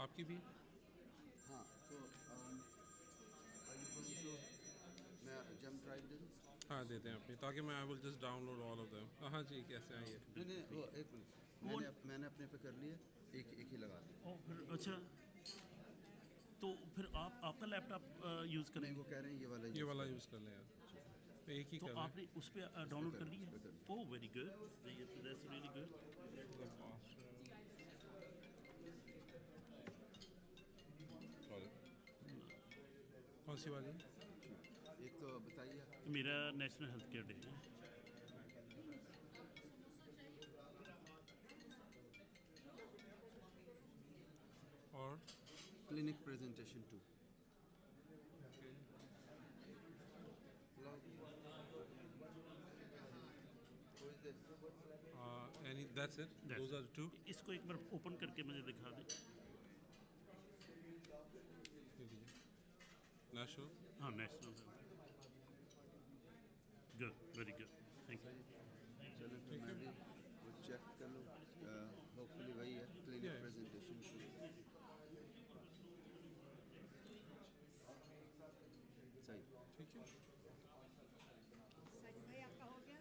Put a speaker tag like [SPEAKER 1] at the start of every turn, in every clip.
[SPEAKER 1] आपकी भी?
[SPEAKER 2] हाँ तो मैं जम ट्राई दे दूँ?
[SPEAKER 1] हाँ देते हैं अपनी, ताकि मैं I will just download all of them. हाँ जी, कैसे हैं ये?
[SPEAKER 2] नहीं नहीं, वो एक मिनट, मैंने अपने पे कर लिया, एक ही लगा दिया।
[SPEAKER 3] ओ फिर अच्छा, तो फिर आप आपका लैपटॉप यूज़
[SPEAKER 2] नहीं,
[SPEAKER 3] करेंगे?
[SPEAKER 2] वो कह रहे हैं
[SPEAKER 1] ये वाला यूज़ कर लें यार, तो एक ही
[SPEAKER 3] तो
[SPEAKER 1] कर लें।
[SPEAKER 3] आपने उस पर डाउनलोड कर लिया?
[SPEAKER 2] उस पे कर
[SPEAKER 3] oh very good, that's really good.
[SPEAKER 1] Sorry, कौन सी वाली?
[SPEAKER 2] एक तो बताइए।
[SPEAKER 3] मेरा नेशनल हेल्थ केयर डे है।
[SPEAKER 1] और
[SPEAKER 2] clinic presentation 2।
[SPEAKER 1] Any that's it, those are two.
[SPEAKER 3] इसको एक बार ओपन करके मुझे दिखा दें।
[SPEAKER 1] नेशनल,
[SPEAKER 3] हाँ national health, good, very good, thank you.
[SPEAKER 2] चलो तो मैं भी वो चेक कर लूँ, होपफुली वही है, क्लिनिक
[SPEAKER 1] Yeah.
[SPEAKER 2] प्रेजेंटेशन 2। सही।
[SPEAKER 1] ठीक है।
[SPEAKER 4] सच भाई आपका हो गया?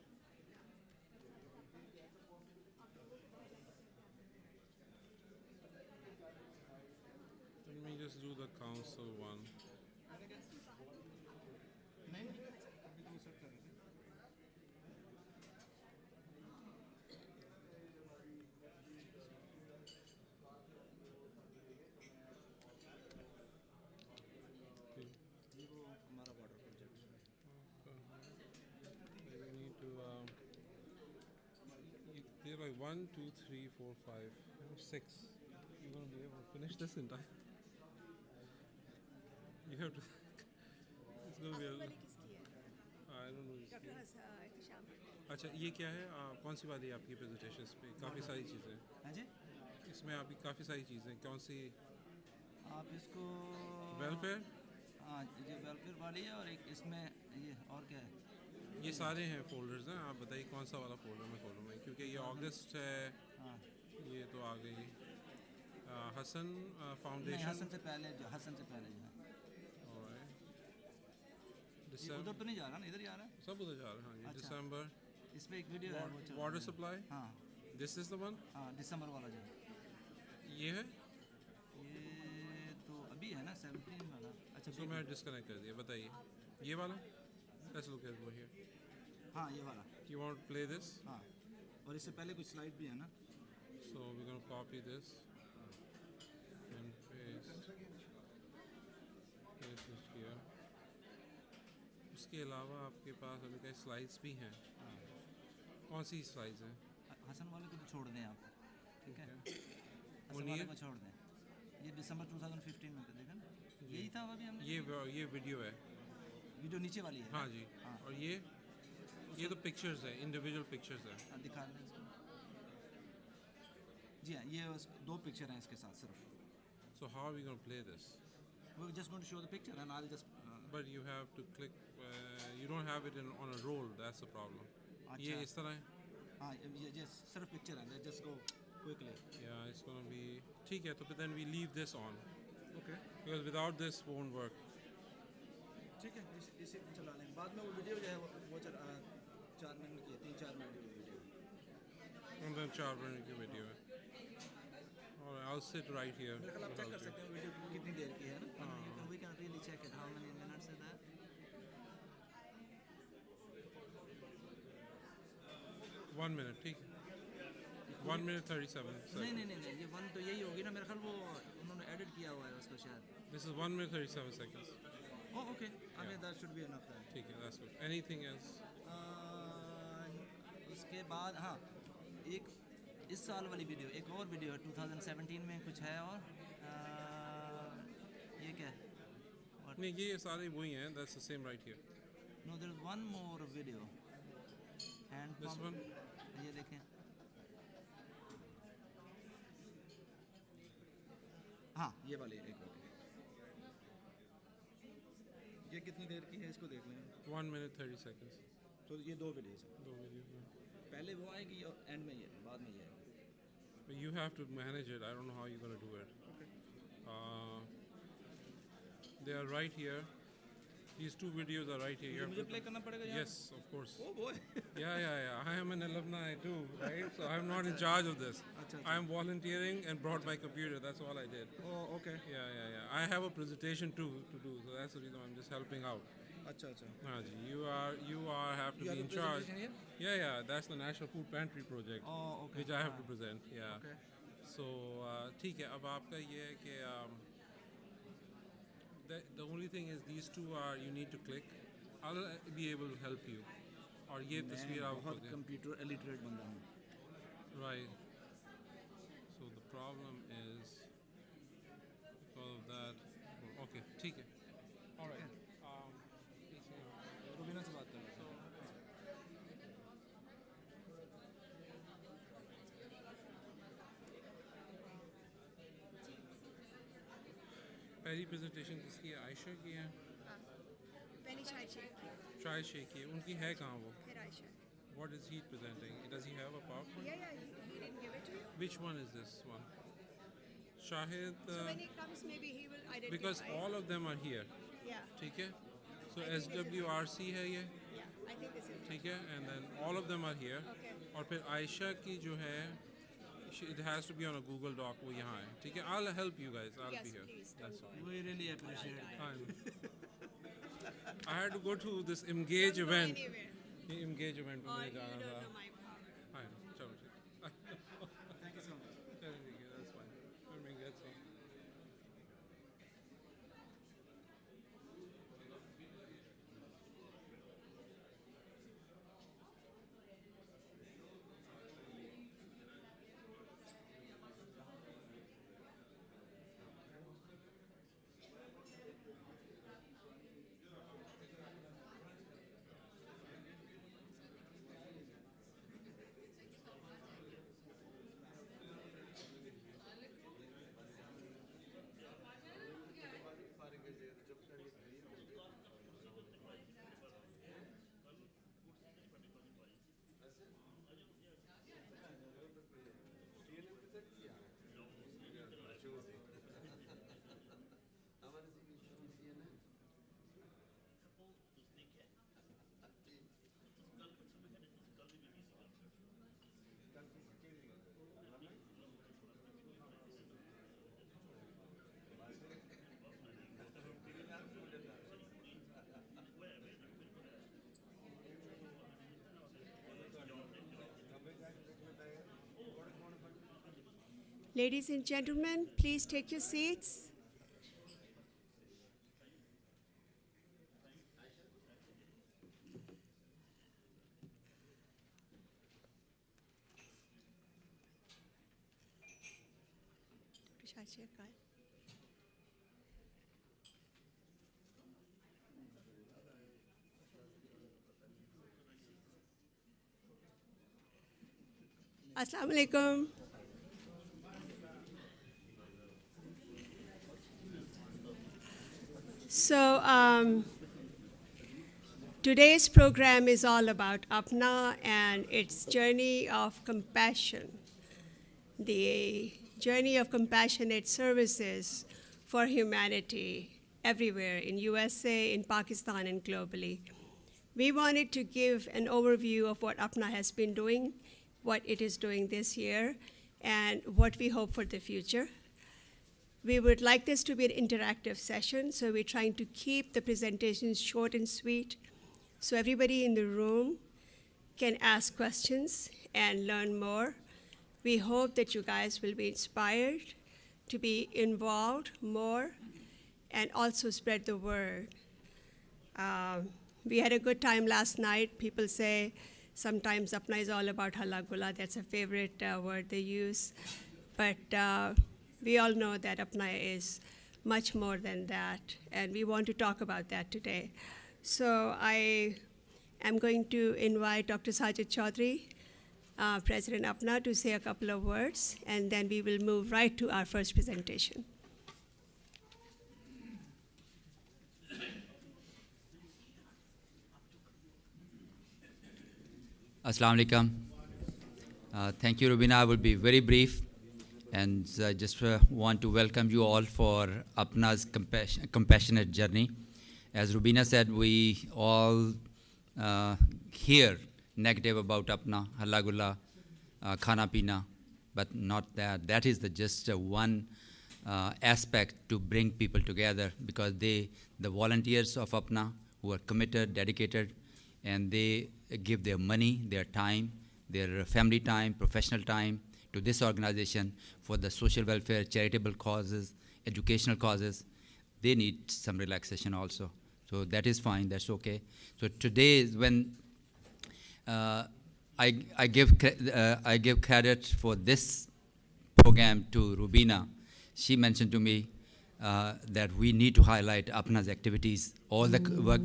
[SPEAKER 1] Let me just do the council one.
[SPEAKER 5] नहीं अभी तो सब कर रहे थे।
[SPEAKER 1] Okay.
[SPEAKER 5] ये वो हमारा वाटर प्रोजेक्ट है।
[SPEAKER 1] We need to. They're like 1, 2, 3, 4, 5, 6. You're gonna be able to finish this in time. You have to. It's gonna be
[SPEAKER 4] आपकी
[SPEAKER 1] a.
[SPEAKER 4] वाली किसकी है?
[SPEAKER 1] I don't know.
[SPEAKER 4] Doctor Ehtesham.
[SPEAKER 1] अच्छा, ये क्या है? कौन सी वाली है आपकी प्रेजेंटेशन पे? काफ़ी सारी चीज़ें
[SPEAKER 5] हाँ जी,
[SPEAKER 1] इसमें, आपकी काफ़ी सारी चीज़ें। कौन सी?
[SPEAKER 5] आप इसको
[SPEAKER 1] वेलफेयर?
[SPEAKER 5] हाँ ये वेलफेयर वाली है, और एक इसमें ये और क्या है?
[SPEAKER 1] ये सारे हैं फोल्डर्स हैं, आप बताइए कौन सा वाला फोल्डर मैं खोलूँ मैं, क्योंकि ये अगस्त है।
[SPEAKER 5] हाँ
[SPEAKER 1] ये तो आ गई हसन
[SPEAKER 5] नहीं,
[SPEAKER 1] फाउंडेशन।
[SPEAKER 5] हसन से पहले जो है। ये उधर तो नहीं जा रहा ना, इधर ही आ रहा है।
[SPEAKER 1] सब उधर जा रहे हैं। हाँ जी,
[SPEAKER 5] अच्छा।
[SPEAKER 1] दिसंबर
[SPEAKER 5] इस पे एक वीडियो है वो चल
[SPEAKER 1] वाटर
[SPEAKER 5] रहा है।
[SPEAKER 1] सप्लाई।
[SPEAKER 5] हाँ
[SPEAKER 1] दिस इज द वन।
[SPEAKER 5] हाँ, दिसंबर वाला जो है।
[SPEAKER 1] ये है,
[SPEAKER 5] ये तो अभी है ना 17 वाला। अच्छा
[SPEAKER 1] इसको मैं डिस्कनेक्ट कर दिया। बताइए ये वाला। Let's look at here.
[SPEAKER 5] हाँ ये वाला।
[SPEAKER 1] You want to play this?
[SPEAKER 5] हाँ, और इससे पहले कुछ स्लाइड भी है ना।
[SPEAKER 1] So we gonna copy this and paste this here. उसके अलावा आपके पास अभी कई स्लाइड्स भी हैं। कौन सी स्लाइड्स हैं?
[SPEAKER 5] हसन वाले को तो छोड़ दें आप, ठीक है? हसन
[SPEAKER 1] मुनीर?
[SPEAKER 5] वाले को छोड़ दें। ये दिसंबर 2015 में था, देखा ना? यही था अभी हमने।
[SPEAKER 1] ये वीडियो है।
[SPEAKER 5] वीडियो नीचे वाली है।
[SPEAKER 1] हाँ जी।
[SPEAKER 5] हाँ।
[SPEAKER 1] और ये तो पिक्चर्स है, इंडिविजुअल पिक्चर्स है।
[SPEAKER 5] हाँ, दिखा दें इसको। जी हाँ, ये दो पिक्चर हैं इसके साथ सिर्फ।
[SPEAKER 1] So how are we going to play this?
[SPEAKER 5] We're just going to show the picture and I'll just
[SPEAKER 1] But you have to click. You don't have it on a roll. That's the problem. ये इस तरह है.
[SPEAKER 5] हाँ ये just सिर्फ picture है, just go quickly.
[SPEAKER 1] Yeah, it's going to be. ठीक है, तो then we leave this on
[SPEAKER 5] Okay.
[SPEAKER 1] because without this won't work.
[SPEAKER 5] ठीक है, इसे चला लें। बाद में वो वीडियो जो है वो 4 मिनट की है, 3-4 मिनट की वीडियो।
[SPEAKER 1] And then 4 minute की वीडियो है. Alright, I'll sit right here.
[SPEAKER 5] मेरे ख्याल आप चेक कर सकते हैं वीडियो कितनी देर की है ना।
[SPEAKER 1] हाँ।
[SPEAKER 5] We can really check it. How many minutes is that?
[SPEAKER 1] 1 minute, ठीक है. 1 minute 37 seconds.
[SPEAKER 5] नहीं, ये वन तो यही होगी ना मेरे ख्याल, वो उन्होंने एडिट किया हुआ है उसको शायद।
[SPEAKER 1] This is 1 minute 37 seconds.
[SPEAKER 5] Oh, okay. I mean that should be enough then.
[SPEAKER 1] ठीक है, that's good. Anything else?
[SPEAKER 5] उसके बाद हाँ, एक इस साल वाली वीडियो, एक और वीडियो है 2017 में कुछ है, और ये क्या है?
[SPEAKER 1] नहीं, ये सारे वही हैं. That's the same right here.
[SPEAKER 5] No, there is one more video. Hand
[SPEAKER 1] This
[SPEAKER 5] pump.
[SPEAKER 1] one?
[SPEAKER 5] ये देखें। हाँ, ये वाली एक वाली। ये कितनी देर की है, इसको देख लें।
[SPEAKER 1] 1 minute 30 seconds.
[SPEAKER 5] तो ये दो वीडियोस हैं।
[SPEAKER 1] दो वीडियो हैं.
[SPEAKER 5] पहले वो आएगी और एंड में ये, बाद में ये आएगी।
[SPEAKER 1] But you have to manage it. I don't know how you're going to do it. They are right here. These two videos are right here. You have
[SPEAKER 5] मुझे
[SPEAKER 1] to-
[SPEAKER 5] play करना पड़ेगा यहाँ?
[SPEAKER 1] Yes, of course.
[SPEAKER 5] Oh boy.
[SPEAKER 1] Yeah. I am an alumni too, right? So I'm not in charge of this.
[SPEAKER 5] Acha.
[SPEAKER 1] I am volunteering and brought my computer. That's all I did.
[SPEAKER 5] Oh, okay.
[SPEAKER 1] Yeah. I have a presentation too to do, so that's the reason I'm just helping out.
[SPEAKER 5] अच्छा अच्छा.
[SPEAKER 1] Haji, you have to
[SPEAKER 5] You
[SPEAKER 1] be
[SPEAKER 5] have
[SPEAKER 1] in
[SPEAKER 5] a
[SPEAKER 1] charge.
[SPEAKER 5] presentation here?
[SPEAKER 1] Yeah. That's the National Food Pantry project,
[SPEAKER 5] Oh, okay.
[SPEAKER 1] which I have to present. Yeah.
[SPEAKER 5] Okay.
[SPEAKER 1] So ठीक है. अब आपका ये है कि the only thing is these two are you need to click. I'll be able to help you. और ये तस्वीर
[SPEAKER 5] मैं
[SPEAKER 1] आपको
[SPEAKER 5] बहुत
[SPEAKER 1] दे-
[SPEAKER 5] कंप्यूटर illiterate बंदा हूँ.
[SPEAKER 1] Right. So the problem is because of that. Okay, ठीक है. All right.
[SPEAKER 5] रुबीना से बात कर लेते हैं.
[SPEAKER 1] पहली presentation किसकी है? आयशा की है.
[SPEAKER 4] पहली चाय शेक की,
[SPEAKER 1] शायद शेख की है. उनकी है कहाँ वो?
[SPEAKER 4] फिर Ayesha.
[SPEAKER 1] What is he presenting? Does he have a PowerPoint?
[SPEAKER 4] Yeah, he didn't give it to you.
[SPEAKER 1] Which one is this one? Shahid.
[SPEAKER 4] So when he comes, maybe he will identify.
[SPEAKER 1] Because all of them are here.
[SPEAKER 4] Yeah,
[SPEAKER 1] ठीक है. So
[SPEAKER 4] I think this is-
[SPEAKER 1] SWRC है ये.
[SPEAKER 4] yeah. I think this is.
[SPEAKER 1] ठीक है. And then all of them are here.
[SPEAKER 4] Okay.
[SPEAKER 1] और फिर आयशा की जो है it has to be on a Google Doc वो यहाँ है. ठीक है. I'll help you guys. I'll
[SPEAKER 4] Yes,
[SPEAKER 1] be here.
[SPEAKER 4] please, don't
[SPEAKER 1] That's all.
[SPEAKER 5] We really appreciate that.
[SPEAKER 1] I had to go to this Engage
[SPEAKER 4] Don't go
[SPEAKER 1] event.
[SPEAKER 4] anywhere.
[SPEAKER 1] ये Engage event में
[SPEAKER 4] Or
[SPEAKER 1] मुझे
[SPEAKER 4] you
[SPEAKER 1] जाना
[SPEAKER 4] don't
[SPEAKER 1] था.
[SPEAKER 4] know my power.
[SPEAKER 1] हाँ, चलो ठीक.
[SPEAKER 5] Thank you so much.
[SPEAKER 1] चलो ठीक है. That's fine. I mean that's all.
[SPEAKER 4] Ladies and gentlemen, please take your seats. Shah Sheikh का है. Assalamu alaikum. So today's program is all about Apna and its journey of compassion, the journey of compassionate services for humanity everywhere in USA, in Pakistan, and globally. We wanted to give an overview of what Apna has been doing, what it is doing this year, and what we hope for the future. We would like this to be an interactive session, so we're trying to keep the presentations short and sweet, so everybody in the room can ask questions and learn more. We hope that you guys will be inspired to be involved more and also spread the word. We had a good time last night. People say sometimes Apna is all about halla gula. That's a favorite word they use. But we all know that Apna is much more than that, and we want to talk about that today. So I am going to invite Dr. Sajid Chaudhry, President Apna, to say a couple of words, and then we will move right to our first presentation.
[SPEAKER 6] Assalamu alaikum. Thank you, Rubina. I will be very brief. And I just want to welcome you all for Apna's compassionate journey. As Rubina said, we all hear negative about Apna, Halla Gulla, Khana Pina, but not that. That is just one aspect to bring people together, because the volunteers of Apna who are committed, dedicated, and they give their money, their time, their family time, professional time to this organization for the social welfare, charitable causes, educational causes. They need some relaxation also. So that is fine, that's okay. So today is when I give credit for this program to Rubina. She mentioned to me that we need to highlight Apna's activities, all the work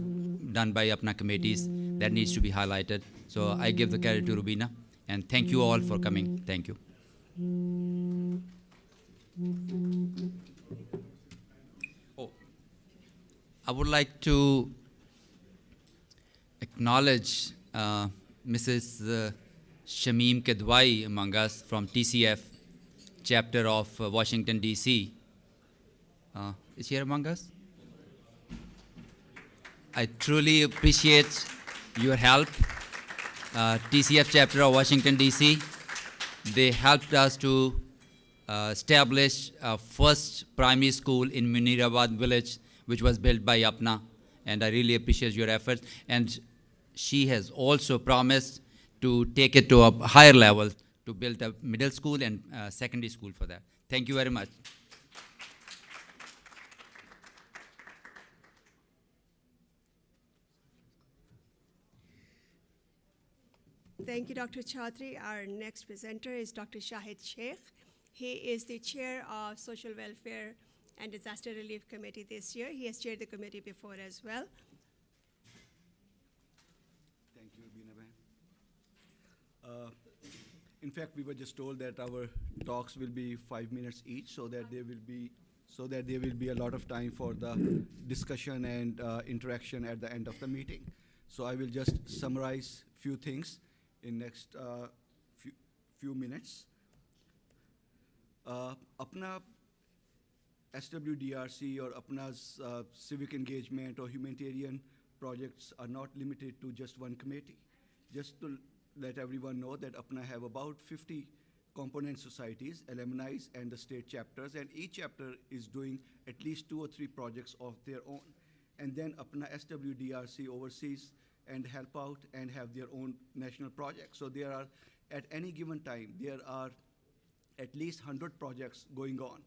[SPEAKER 6] done by Apna committees, that needs to be highlighted. So I give the credit to Rubina, and thank you all for coming. Thank you. Oh, I would like to acknowledge Mrs. Shamim Kedwai among us from TCF, chapter of Washington, D.C. Is here among us? I truly appreciate your help. TCF chapter of Washington, D.C., they helped us to establish a first primary school in Munirabad village, which was built by Apna, and I really appreciate your efforts. And she has also promised to take it to a higher level, to build a middle school and secondary school for that. Thank you very much.
[SPEAKER 4] Thank you, Dr. Chaudhry. Our next presenter is Dr. Shahid Sheikh. He is the chair of Social Welfare and Disaster Relief Committee this year. He has chaired the committee before as well.
[SPEAKER 2] Thank you, Bina Bhai. In fact, we were just told that our talks will be 5 minutes each, so that there will be a lot of time for the discussion and interaction at the end of the meeting. So I will just summarize few things in next few minutes. Apna SWDRC or Apna's civic engagement or humanitarian projects are not limited to just one committee. Just to let everyone know that Apna have about 50 component societies, alumni, and the state chapters, and each chapter is doing at least 2 or 3 projects of their own. And then Apna SWDRC oversees and help out and have their own national projects. So there are, at any given time, there are at least 100 projects going on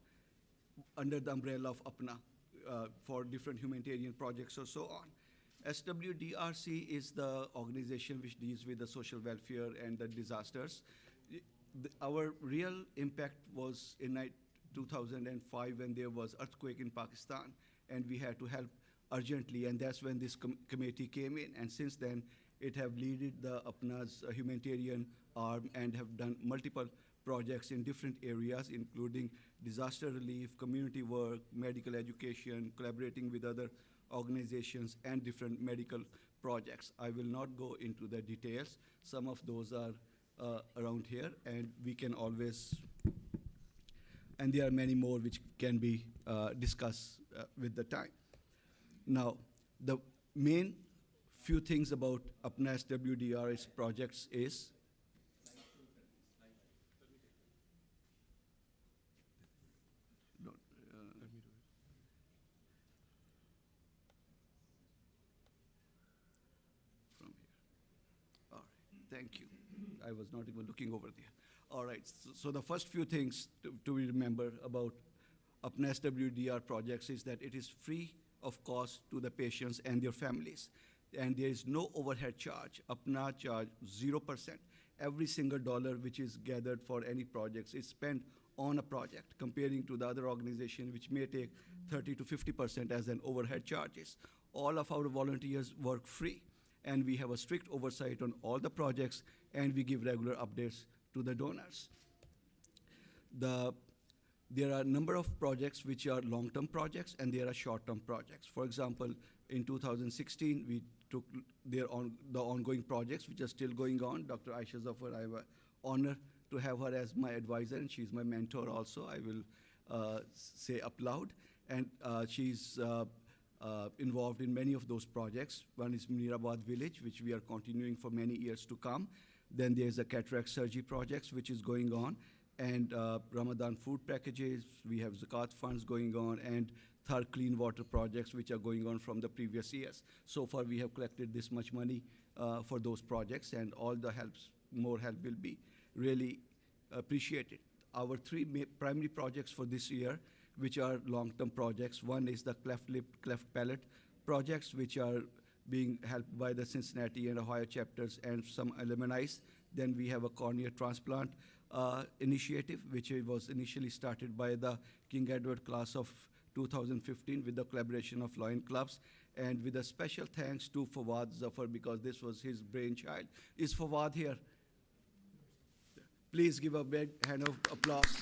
[SPEAKER 2] under the umbrella of Apna for different humanitarian projects or so on. SWDRC is the organization which deals with the social welfare and the disasters. Our real impact was in 2005 when there was earthquake in Pakistan, and we had to help urgently, and that's when this committee came in. And since then, it have led the Apna's humanitarian arm and have done multiple projects in different areas, including disaster relief, community work, medical education, collaborating with other organizations, and different medical projects. I will not go into the details. Some of those are around here, and we can always, and there are many more which can be discussed with the time. Now, the main few things about Apna SWDR's projects is thank you. I was not even looking over there. All right, so the first few things to remember about Apna SWDR projects is that it is free of cost to the patients and their families. And there is no overhead charge. Apna charge 0%. Every single dollar which is gathered for any projects is spent on a project, comparing to the other organization which may take 30 to 50% as an overhead charges. All of our volunteers work free, and we have a strict oversight on all the projects, and we give regular updates to the donors. There are a number of projects which are long-term projects, and there are short-term projects. For example, in 2016, we took the ongoing projects which are still going on. Dr. Aisha Zafar, I have an honor to have her as my advisor, and she's my mentor also. I will say up loud. And she's involved in many of those projects. One is Munirabad Village, which we are continuing for many years to come. Then there's a cataract surgery projects, which is going on. And Ramadan food packages, we have Zakat funds going on, and Thar clean water projects, which are going on from the previous years. So far, we have collected this much money for those projects, and all the more help will be really appreciated. Our three primary projects for this year, which are long-term projects. One is the cleft lip, cleft palate projects, which are being helped by the Cincinnati and Ohio chapters and some alumni. Then we have a cornea transplant initiative, which was initially started by the King Edward class of 2015 with the collaboration of Lion Clubs, and with a special thanks to Fawad Zafar, because this was his brainchild. Is Fawad here? Please give a big hand of applause.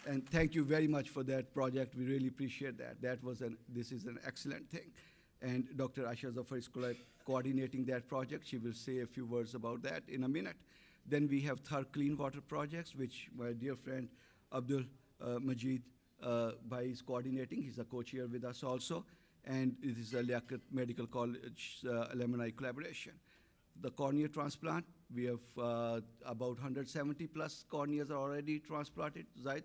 [SPEAKER 2] And thank you very much for that project. We really appreciate that. This is an excellent thing. And Dr. Asha Zafar is coordinating that project. She will say a few words about that in a minute. Then we have Thar clean water projects, which my dear friend Abdul Majid Bhai is coordinating. He's a co-chair with us also. And it is a Liaquat Medical College alumni collaboration. The cornea transplant, we have about 170 plus corneas are already transplanted, right?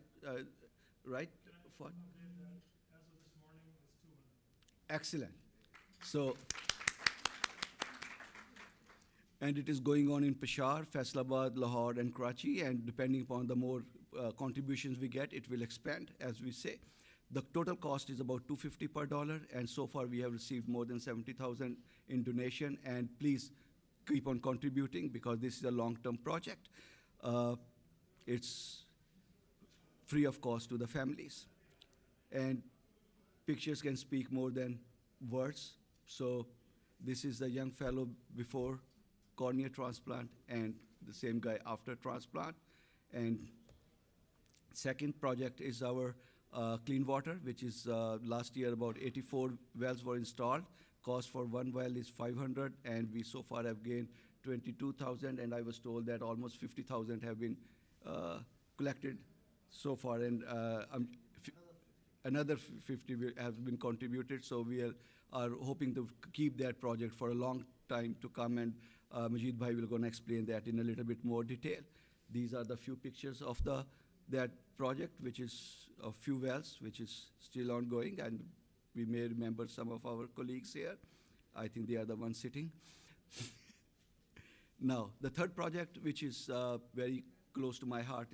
[SPEAKER 2] Right? For?
[SPEAKER 7] As of this morning, it's 200.
[SPEAKER 2] Excellent. So, and it is going on in Peshawar, Faisalabad, Lahore, and Karachi, and depending upon the more contributions we get, it will expand, as we say. The total cost is about $250 per dollar, and so far we have received more than 70,000 in donation, and please keep on contributing because this is a long-term project. It's free of cost to the families. And pictures can speak more than words. So this is the young fellow before cornea transplant and the same guy after transplant. And second project is our clean water, which is last year about 84 wells were installed. Cost for one well is 500, and we so far have gained 22,000, and I was told that almost 50,000 have been collected so far, and another 50 has been contributed, so we are hoping to keep that project for a long time to come, and Majid Bhai will go and explain that in a little bit more detail. These are the few pictures of that project, which is a few wells, which is still ongoing, and we may remember some of our colleagues here. I think they are the ones sitting. Now, the third project, which is very close to my heart,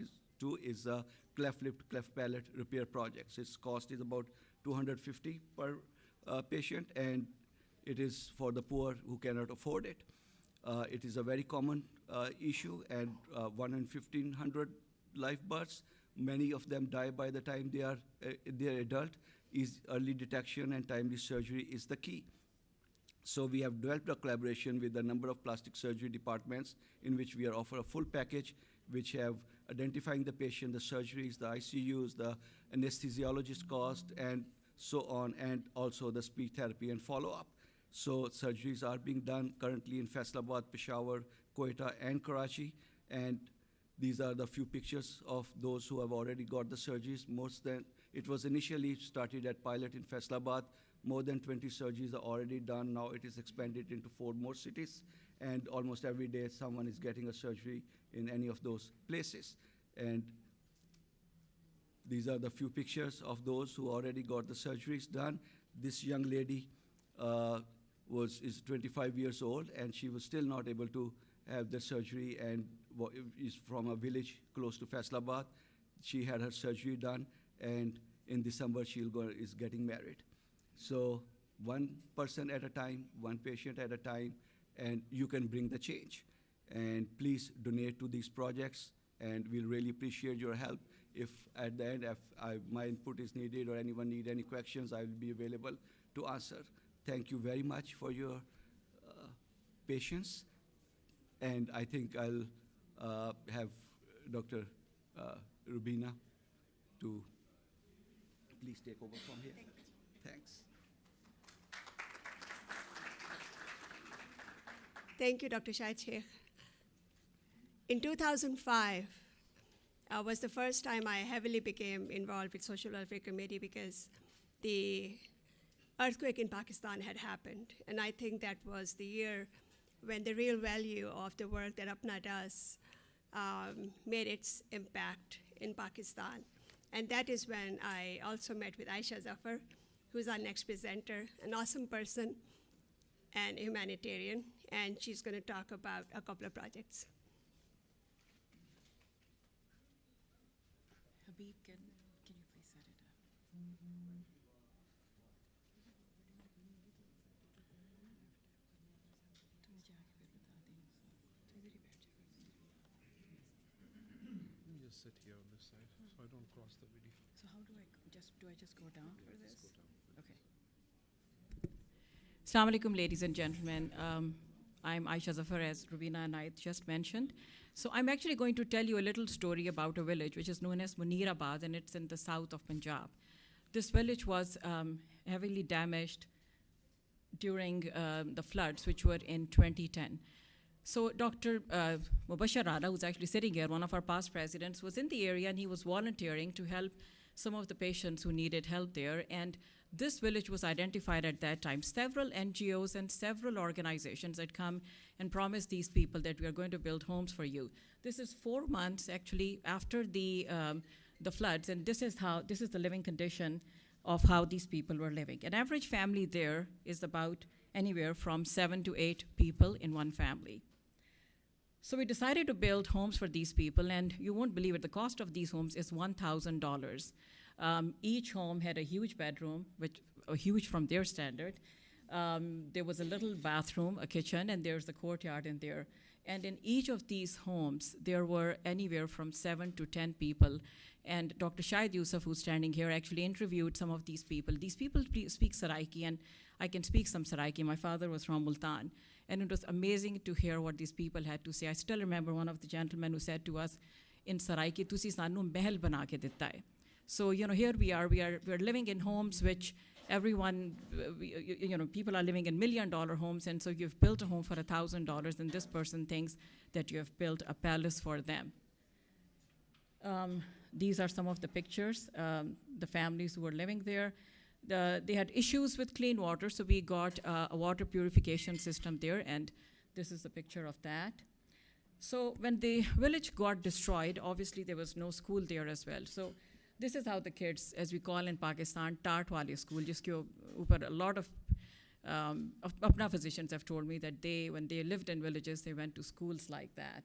[SPEAKER 2] is a cleft lip, cleft palate repair project. So its cost is about $250 per patient, and it is for the poor who cannot afford it. It is a very common issue, and 1 in 1,500 live births. Many of them die by the time they are adult. Is early detection and timely surgery is the key. So we have developed a collaboration with a number of plastic surgery departments in which we offer a full package, which have identifying the patient, the surgeries, the ICUs, the anesthesiologist cost, and so on, and also the speech therapy and follow-up. So surgeries are being done currently in Faisalabad, Peshawar, Quetta, and Karachi, and these are the few pictures of those who have already got the surgeries. It was initially started at pilot in Faisalabad. More than 20 surgeries are already done. Now it is expanded into 4 more cities, and almost every day someone is getting a surgery in any of those places. And these are the few pictures of those who already got the surgeries done. This young lady is 25 years old, and she was still not able to have the surgery, and is from a village close to Faisalabad. She had her surgery done, and in December is getting married. So one person at a time, one patient at a time, and you can bring the change. And please donate to these projects, and we'll really appreciate your help. If at the end, my input is needed or anyone need any questions, I will be available to answer. Thank you very much for your patience. And I think I'll have Dr. Rubina to please take over from here. Thanks.
[SPEAKER 4] Thank you, Dr. Shahid Sheikh. in 2005 was the first time I heavily became involved with Social Welfare Committee because the earthquake in Pakistan had happened. And I think that was the year when the real value of the work that APNA does made its impact in Pakistan. And that is when I also met with Aisha Zafar, who's our next presenter, an awesome person and a humanitarian, and she's going to talk about a couple of projects.
[SPEAKER 8] Habib, can you please set it up? तुम जाके फिर बता देना तो इधर ही बैठ जाओ
[SPEAKER 1] Let me just sit here on this side so I don't cross the video.
[SPEAKER 8] So how do I just go down for this?
[SPEAKER 1] Just go down.
[SPEAKER 8] Okay. Assalamu alaikum, ladies and gentlemen. I'm Aisha Zafar, as Rubina and I just mentioned. So I'm actually going to tell you a little story about a village which is known as Munirabad, and it's in the south of Punjab. This village was heavily damaged during the floods, which were in 2010. So Dr. Mubashir Rana, who's actually sitting here, one of our past presidents, was in the area, and he was volunteering to help some of the patients who needed help there. And this village was identified at that time. Several NGOs and several organizations had come and promised these people that we are going to build homes for you. This is 4 months actually after the floods, and this is the living condition of how these people were living. An average family there is about anywhere from 7 to 8 people in one family. So we decided to build homes for these people, and you won't believe it, the cost of these homes is $1,000. Each home had a huge bedroom, which huge from their standard. There was a little bathroom, a kitchen, and there's the courtyard in there. And in each of these homes, there were anywhere from 7 to 10 people. And Dr. Shahid Yusuf, who's standing here, actually interviewed some of these people. These people speak Saraiki, and I can speak some Saraiki. My father was from Multan. And it was amazing to hear what these people had to say. I still remember one of the gentlemen who said to us in Saraiki, "Tusi sanu mahal bana ke ditta hai." So, here we are living in homes which everyone, people are living in $1 million homes, and so you've built a home for $1,000, and this person thinks that you have built a palace for them. These are some of the pictures, the families who were living there. They had issues with clean water, so we got a water purification system there, and this is a picture of that. So when the village got destroyed, obviously there was no school there as well. So this is how the kids, as we call in Pakistan, Tart Wali school, jiske upar a lot of Apna physicians have told me that when they lived in villages, they went to schools like that.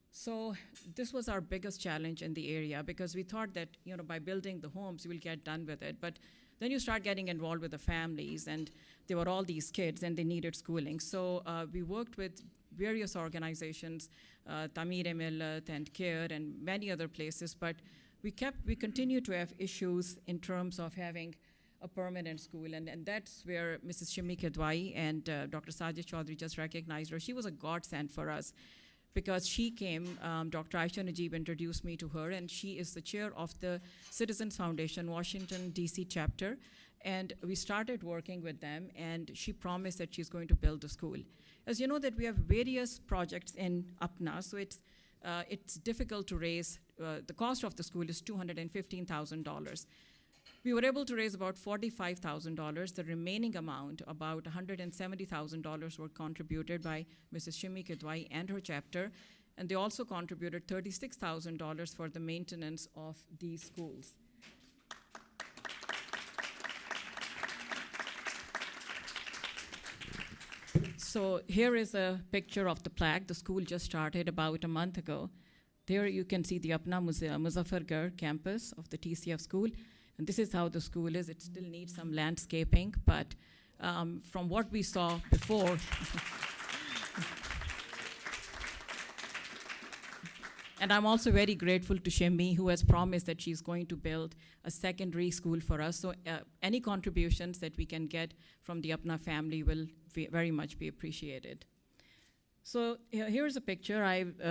[SPEAKER 8] So this was our biggest challenge in the area, because we thought that, by building the homes, you will get done with it. But then you start getting involved with the families, and there were all these kids, and they needed schooling. So we worked with various organizations, Tamir-e-Millat and CARE and many other places, but we continue to have issues in terms of having a permanent school, and that's where Mrs. Shimmi Kedwai and Dr. Sajid Chaudhry just recognized her. She was a godsend for us, because she came, Dr. Aisha Najib introduced me to her, and she is the chair of the Citizens Foundation Washington, D.C. chapter, and we started working with them, and she promised that she's going to build a school. As you know, that we have various projects in Apna, so it's difficult to raise. The cost of the school is $215,000. We were able to raise about $45,000. The remaining amount, about $170,000, were contributed by Mrs. Shimmi Kedwai and her chapter, and they also contributed $36,000 for the maintenance of these schools. So here is a picture of the plaque. The school just started about a month ago. There you can see the Apna Muzaffargarh campus of the TCF school. And this is how the school is. It still needs some landscaping, but from what we saw before, and I'm also very grateful to Shimmi, who has promised that she's going to build a secondary school for us. So any contributions that we can get from the Apna family will very much be appreciated. So here's a picture.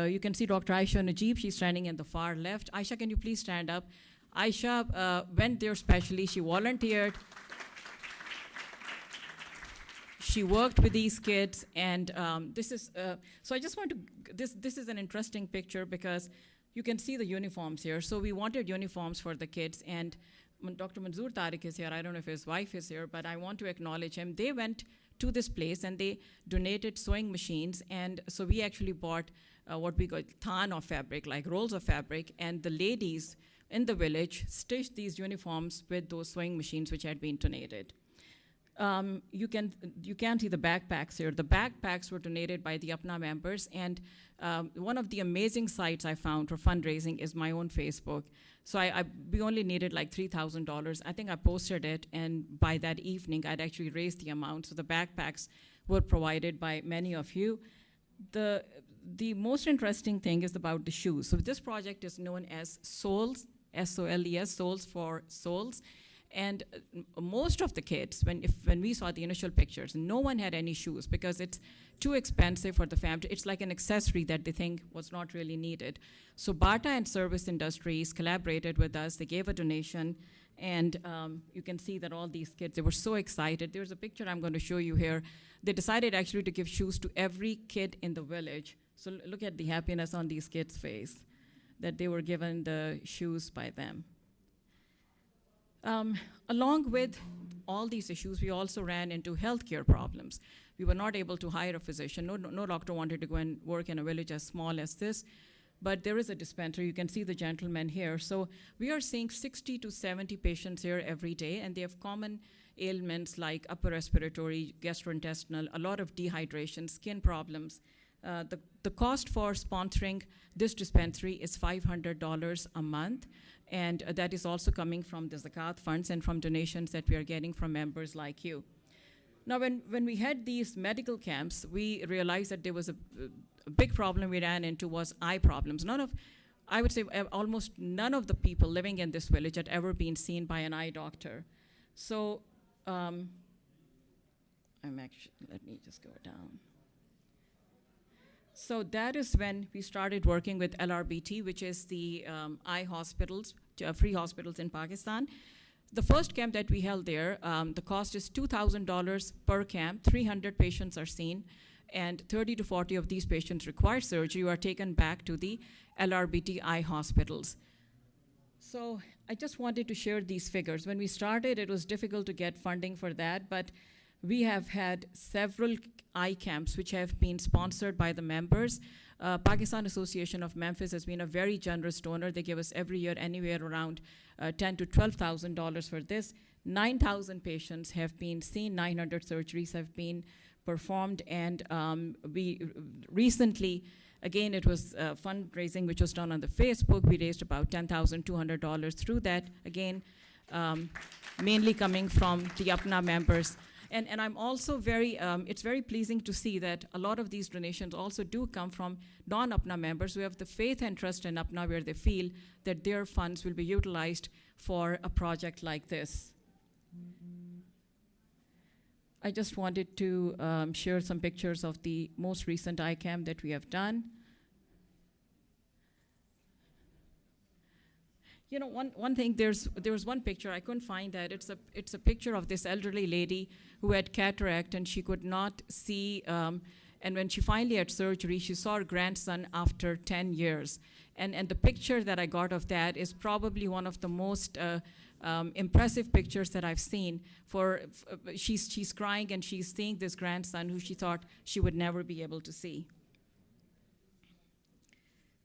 [SPEAKER 8] You can see Dr. Aisha Najib. She's standing in the far left. Aisha, can you please stand up? Aisha went there specially. She volunteered. she worked with these kids, and so I just want to, this is an interesting picture because you can see the uniforms here. So we wanted uniforms for the kids, and Dr. Manzoor Tariq is here. I don't know if his wife is here, but I want to acknowledge him. They went to this place and they donated sewing machines, and so we actually bought what we call tan of fabric, like rolls of fabric, and the ladies in the village stitched these uniforms with those sewing machines which had been donated. You can see the backpacks here. The backpacks were donated by the APNA members, and one of the amazing sites I found for fundraising is my own Facebook. So we only needed like $3,000. I think I posted it, and by that evening, I'd actually raised the amount. So the backpacks were provided by many of you. The most interesting thing is about the shoes. So this project is known as SOLES, S-O-L-E-S, SOLES for Souls. And most of the kids, when we saw the initial pictures, no one had any shoes because it's too expensive for the family. It's like an accessory that they think was not really needed. So Bata and Service Industries collaborated with us. They gave a donation, and you can see that all these kids, they were so excited. There's a picture I'm going to show you here. They decided actually to give shoes to every kid in the village. So look at the happiness on these kids' face that they were given the shoes by them. Along with all these issues, we also ran into healthcare problems. We were not able to hire a physician. No doctor wanted to go and work in a village as small as this, but there is a dispensary. You can see the gentleman here. So we are seeing 60 to 70 patients here every day, and they have common ailments like upper respiratory, gastrointestinal, a lot of dehydration, skin problems. The cost for sponsoring this dispensary is $500 a month, and that is also coming from the Zakat funds and from donations that we are getting from members like you. Now, when we had these medical camps, we realized that there was a big problem we ran into was eye problems. I would say almost none of the people living in this village had ever been seen by an eye doctor. So let me just go down. So that is when we started working with LRBT, which is the eye hospitals, free hospitals in Pakistan. The first camp that we held there, the cost is $2,000 per camp. 300 patients are seen, and 30 to 40 of these patients require surgery or are taken back to the LRBT eye hospitals. So I just wanted to share these figures. When we started, it was difficult to get funding for that, but we have had several eye camps which have been sponsored by the members. Pakistan Association of Memphis has been a very generous donor. They give us every year anywhere around $10,000 to $12,000 for this. 9,000 patients have been seen, 900 surgeries have been performed, and we recently, again, it was fundraising which was done on the Facebook. We raised about $10,200 through that, again, mainly coming from the APNA members. And I'm also it's very pleasing to see that a lot of these donations also do come from non-APNA members who have the faith and trust in APNA, where they feel that their funds will be utilized for a project like this. I just wanted to share some pictures of the most recent ICAM that we have done. You know, one thing, there was one picture, I couldn't find that. It's a picture of this elderly lady who had cataract and she could not see, and when she finally had surgery, she saw her grandson after 10 years. And the picture that I got of that is probably one of the most impressive pictures that I've seen. She's crying and she's seeing this grandson who she thought she would never be able to see.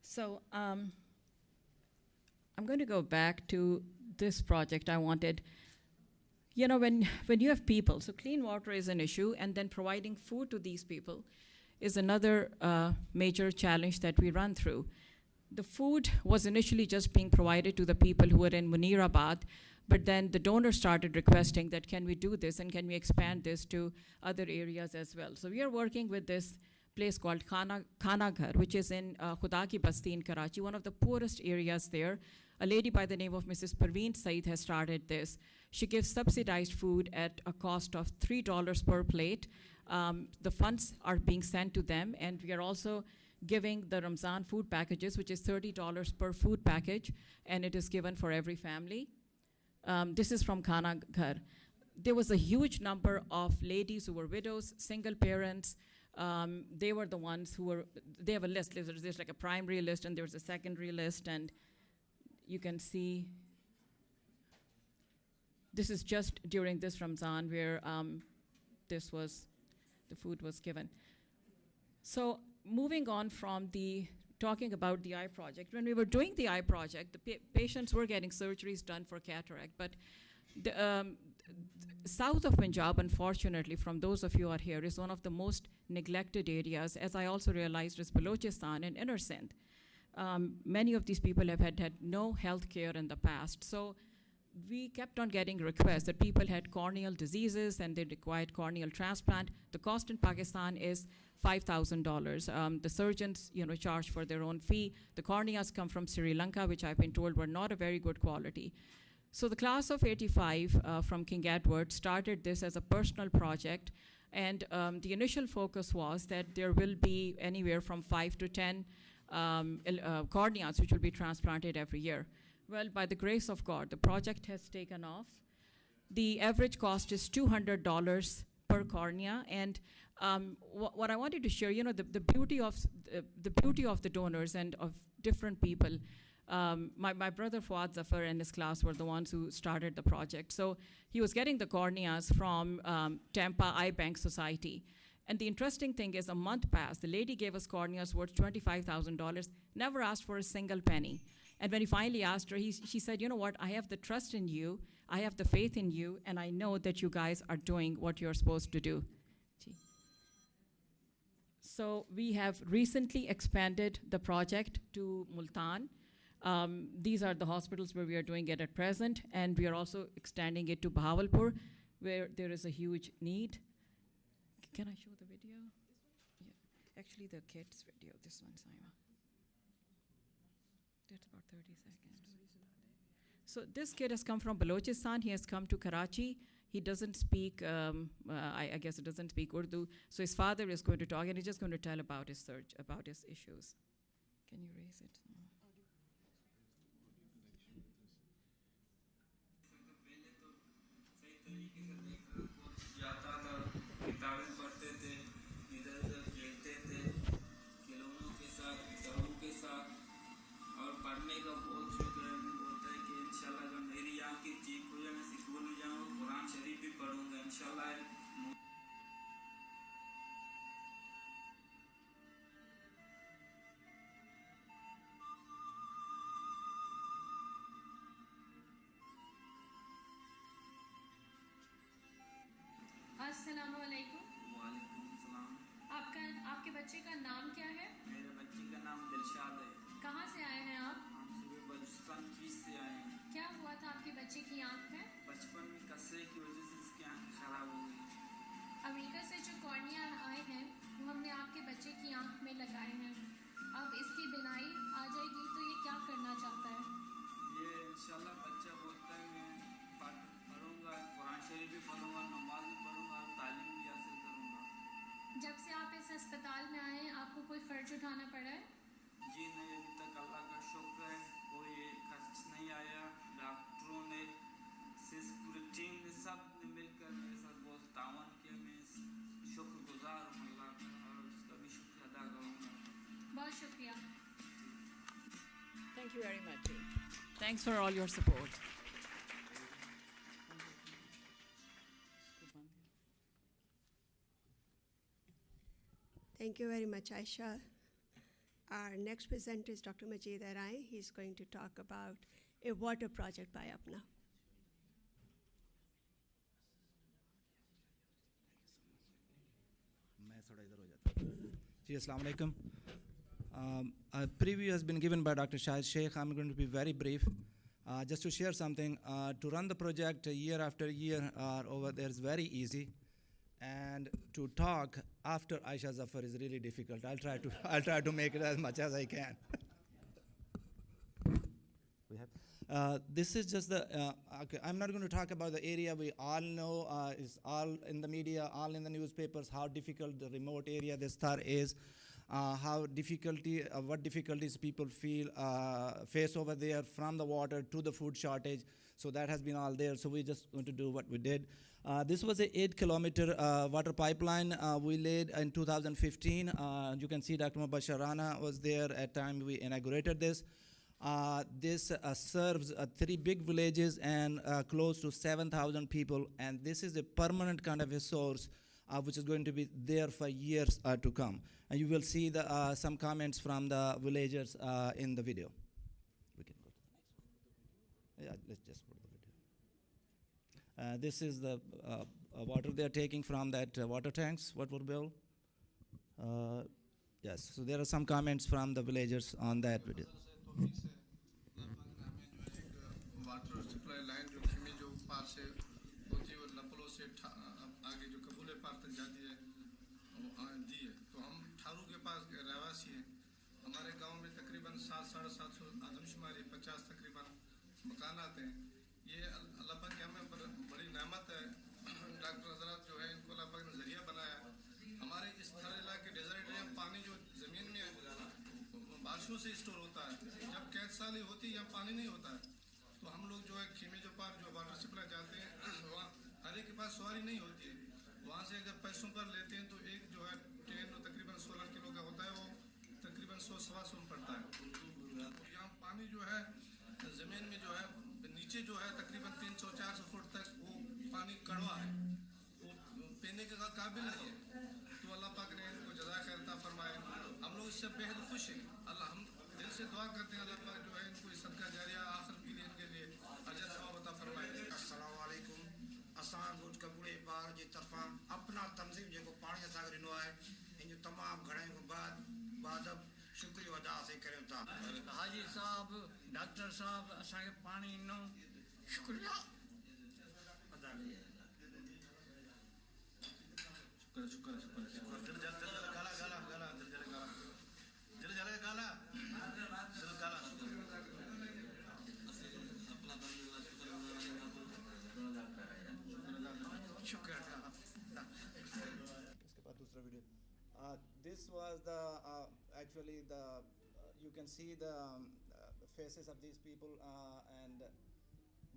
[SPEAKER 8] So, I'm going to go back to this project I wanted. You know, when you have people, so clean water is an issue, and then providing food to these people is another major challenge that we run through. The food was initially just being provided to the people who were in Munirabad, but then the donors started requesting that can we do this and can we expand this to other areas as well. So we are working with this place called Khana Ghar, which is in Khuda Ki Basti in Karachi, one of the poorest areas there. A lady by the name of Mrs. Parveen Saeed has started this. She gives subsidized food at a cost of $3 per plate. The funds are being sent to them, and we are also giving the Ramzan food packages, which is $30 per food package, and it is given for every family. This is from Khana Ghar. there was a huge number of ladies who were widows, single parents. They were the ones who were, they have a list. There's like a primary list and there's a secondary list, and you can see this is just during this Ramzan where the food was given. So moving on from talking about the eye project, when we were doing the eye project, the patients were getting surgeries done for cataract, but the south of Punjab, unfortunately, from those of you who are here, is one of the most neglected areas, as I also realized is Balochistan and Inner Sindh. Many of these people have had no health care in the past. So we kept on getting requests that people had corneal diseases and they required corneal transplant. The cost in Pakistan is $5,000. The surgeons, charge for their own fee. The corneas come from Sri Lanka, which I've been told were not a very good quality. So the class of 85 from King Edward started this as a personal project, and the initial focus was that there will be anywhere from 5 to 10 corneas which will be transplanted every year. Well, by the grace of God, the project has taken off. The average cost is $200 per cornea, and what I wanted to share, the beauty of the donors and of different people. My brother Fuad Zafar and his class were the ones who started the project. So he was getting the corneas from Tampa Eye Bank Society. And the interesting thing is, a month passed. The lady gave us corneas worth $25,000, never asked for a single penny. And when he finally asked her, she said, you know what, I have the trust in you, I have the faith in you, and I know that you guys are doing what you're supposed to do. So we have recently expanded the project to Multan. These are the hospitals where we are doing it at present, and we are also extending it to Bahawalpur, where there is a huge need. Can I show the video? Yeah. Actually, the kids' video, this one, Saima. That's about 30 seconds. So this kid has come from Balochistan. He has come to Karachi. He doesn't speak, I guess he doesn't speak Urdu. So his father is going to talk, and he's just going to tell about his search, about his issues. Can you raise it? No.
[SPEAKER 9] अस्सलामु अलैकुम। वालेकुम सलाम। आपके बच्चे का नाम क्या है? मेरे बच्चे का नाम दिलशाद है। कहाँ से आए हैं आप? हम सुबह बलूचिस्तान की से आए हैं। क्या हुआ था आपके बच्चे की आँख में? बचपन में कस्से की वजह से इसकी आँख खराब हो गई। अमेरिका से जो कॉर्निया आए हैं वो हमने आपके बच्चे की आँख में लगाए हैं। अब इसकी बिनाई आ जाएगी तो ये क्या करना चाहता है? ये इंशाल्लाह बच्चा बोलता है मैं पढ़ूंगा, कुरान शरीफ भी पढ़ूंगा, नमाज भी पढ़ूंगा, तालीम भी हासिल करूंगा। जब से आप इस अस्पताल में आए हैं आपको कोई खर्च उठाना पड़ा है? जी नहीं, अभी तक अल्लाह का शुक्र है कोई खर्च नहीं आया। डॉक्टरों ने पूरी टीम ने सब ने मिलकर मेरे साथ बहुत तावन किया। मैं शुक्रगुजार हूँ अल्लाह का और उसका भी शुक्र अदा करूँगा। बहुत शुक्रिया।
[SPEAKER 8] Thank you very much. Thanks for all your support.
[SPEAKER 4] Thank you very much, Aisha. Our next presenter is Dr. Majid Arai. He's going to talk about a water project by Apna.
[SPEAKER 5] जी अस्सलाम वालेकुम। A preview has been given by Dr. Shahid Sheikh. I'm going to be very brief. Just to share something, to run the project year after year over there is very easy. And to talk after Aisha Zafar is really difficult. I'll try to make it as much as I can. This is just the, okay, I'm not going to talk about the area we all know, it's all in the media, all in the newspapers, how difficult the remote area this Thar is. what difficulties people face over there, from the water to the food shortage. So that has been all there. So we're just going to do what we did. This was a 8-kilometer water pipeline we laid in 2015. You can see Dr. Mubashir Rana was there at the time we inaugurated this. This serves 3 big villages and close to 7,000 people, and this is a permanent kind of a source which is going to be there for years to come. And you will see some comments from the villagers in the video. We can go to the next one. Yeah, let's just go to the video. This is the water they are taking from that water tanks, what were built. Yes, so there are some comments from the villagers on that video.
[SPEAKER 10] Water supply line जो खेमे जो पार से होती है वो नपलों से आगे जो कबूले पार तक जाती है वो दी है। तो हम ठारू के पास रहवासी हैं। हमारे गांव में तकरीबन 700-750 आदमशुमारी 50 तकरीबन मकान आते हैं। ये अल्लाह पाक की हमें बड़ी नेमत है। डॉक्टर हजरत जो है इनको अल्लाह पाक ने जरिया बनाया। हमारे इस थर इलाके डेजर्ट में पानी जो ज़मीन में बारिशों से स्टोर होता है। जब कैद साली होती है यहाँ पानी नहीं होता है, तो हम लोग जो है खेमे जो पार जो वाटर सप्लाई जाते हैं वहाँ हर एक के पास सवारी नहीं होती है। वहाँ से अगर पैसों पर लेते हैं तो एक जो है ट्रेन तकरीबन 16 किलो का होता है, वो तकरीबन 100-125 में पड़ता है। यहाँ पानी जो है ज़मीन में जो है नीचे जो है तकरीबन 300-400 फुट तक वो पानी कड़वा है, वो पीने के काबिल नहीं है। तो अल्लाह पाक ने इनको जज़ा खैर अता फरमाए। हम लोग इससे बेहद खुश हैं। अल्लाह हम दिल से दुआ करते हैं अल्लाह पाक जो है इनको इस सदका जारिया आखिर पीढ़ी के लिए अजर सवाब अता फरमाए।
[SPEAKER 11] अस्सलाम वालेकुम। असां रोज कबूले पार जी तरफा अपना तंजीम जो पानी असांखे ॾिनो आहे, इन जो तमामु घणाई बाद शुक्रिया अदा से करियूं था। हाजी साहब, डॉक्टर साहब असांखे पानी ॾिनो, शुक्रिया अदा कयो। शुक्र दिल जल गाला गाला गाला दिल जल गाला दिल जल गाला दिल गाला शुक्र।
[SPEAKER 5] इसके बाद दूसरा video. This was the actually the you can see the faces of these people and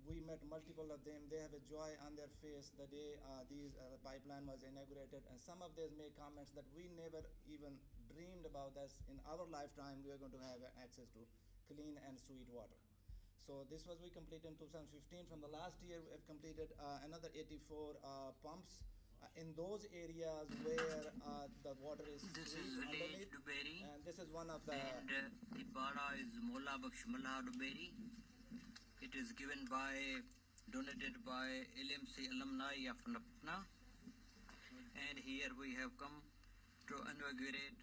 [SPEAKER 5] we met multiple of them. They have a joy on their face the day these pipeline was inaugurated, and some of them made comments that we never even dreamed about this in our lifetime we are going to have access to clean and sweet water. So this was we completed in 2015. From the last year we have completed another 84 pumps in those areas where the water is
[SPEAKER 11] This is village Duberi,
[SPEAKER 5] and this is one of the
[SPEAKER 11] and the Bada is Mola Bakshmala Duberi. It is given by, donated by LMC alumni of Napna, and here we have come to inaugurate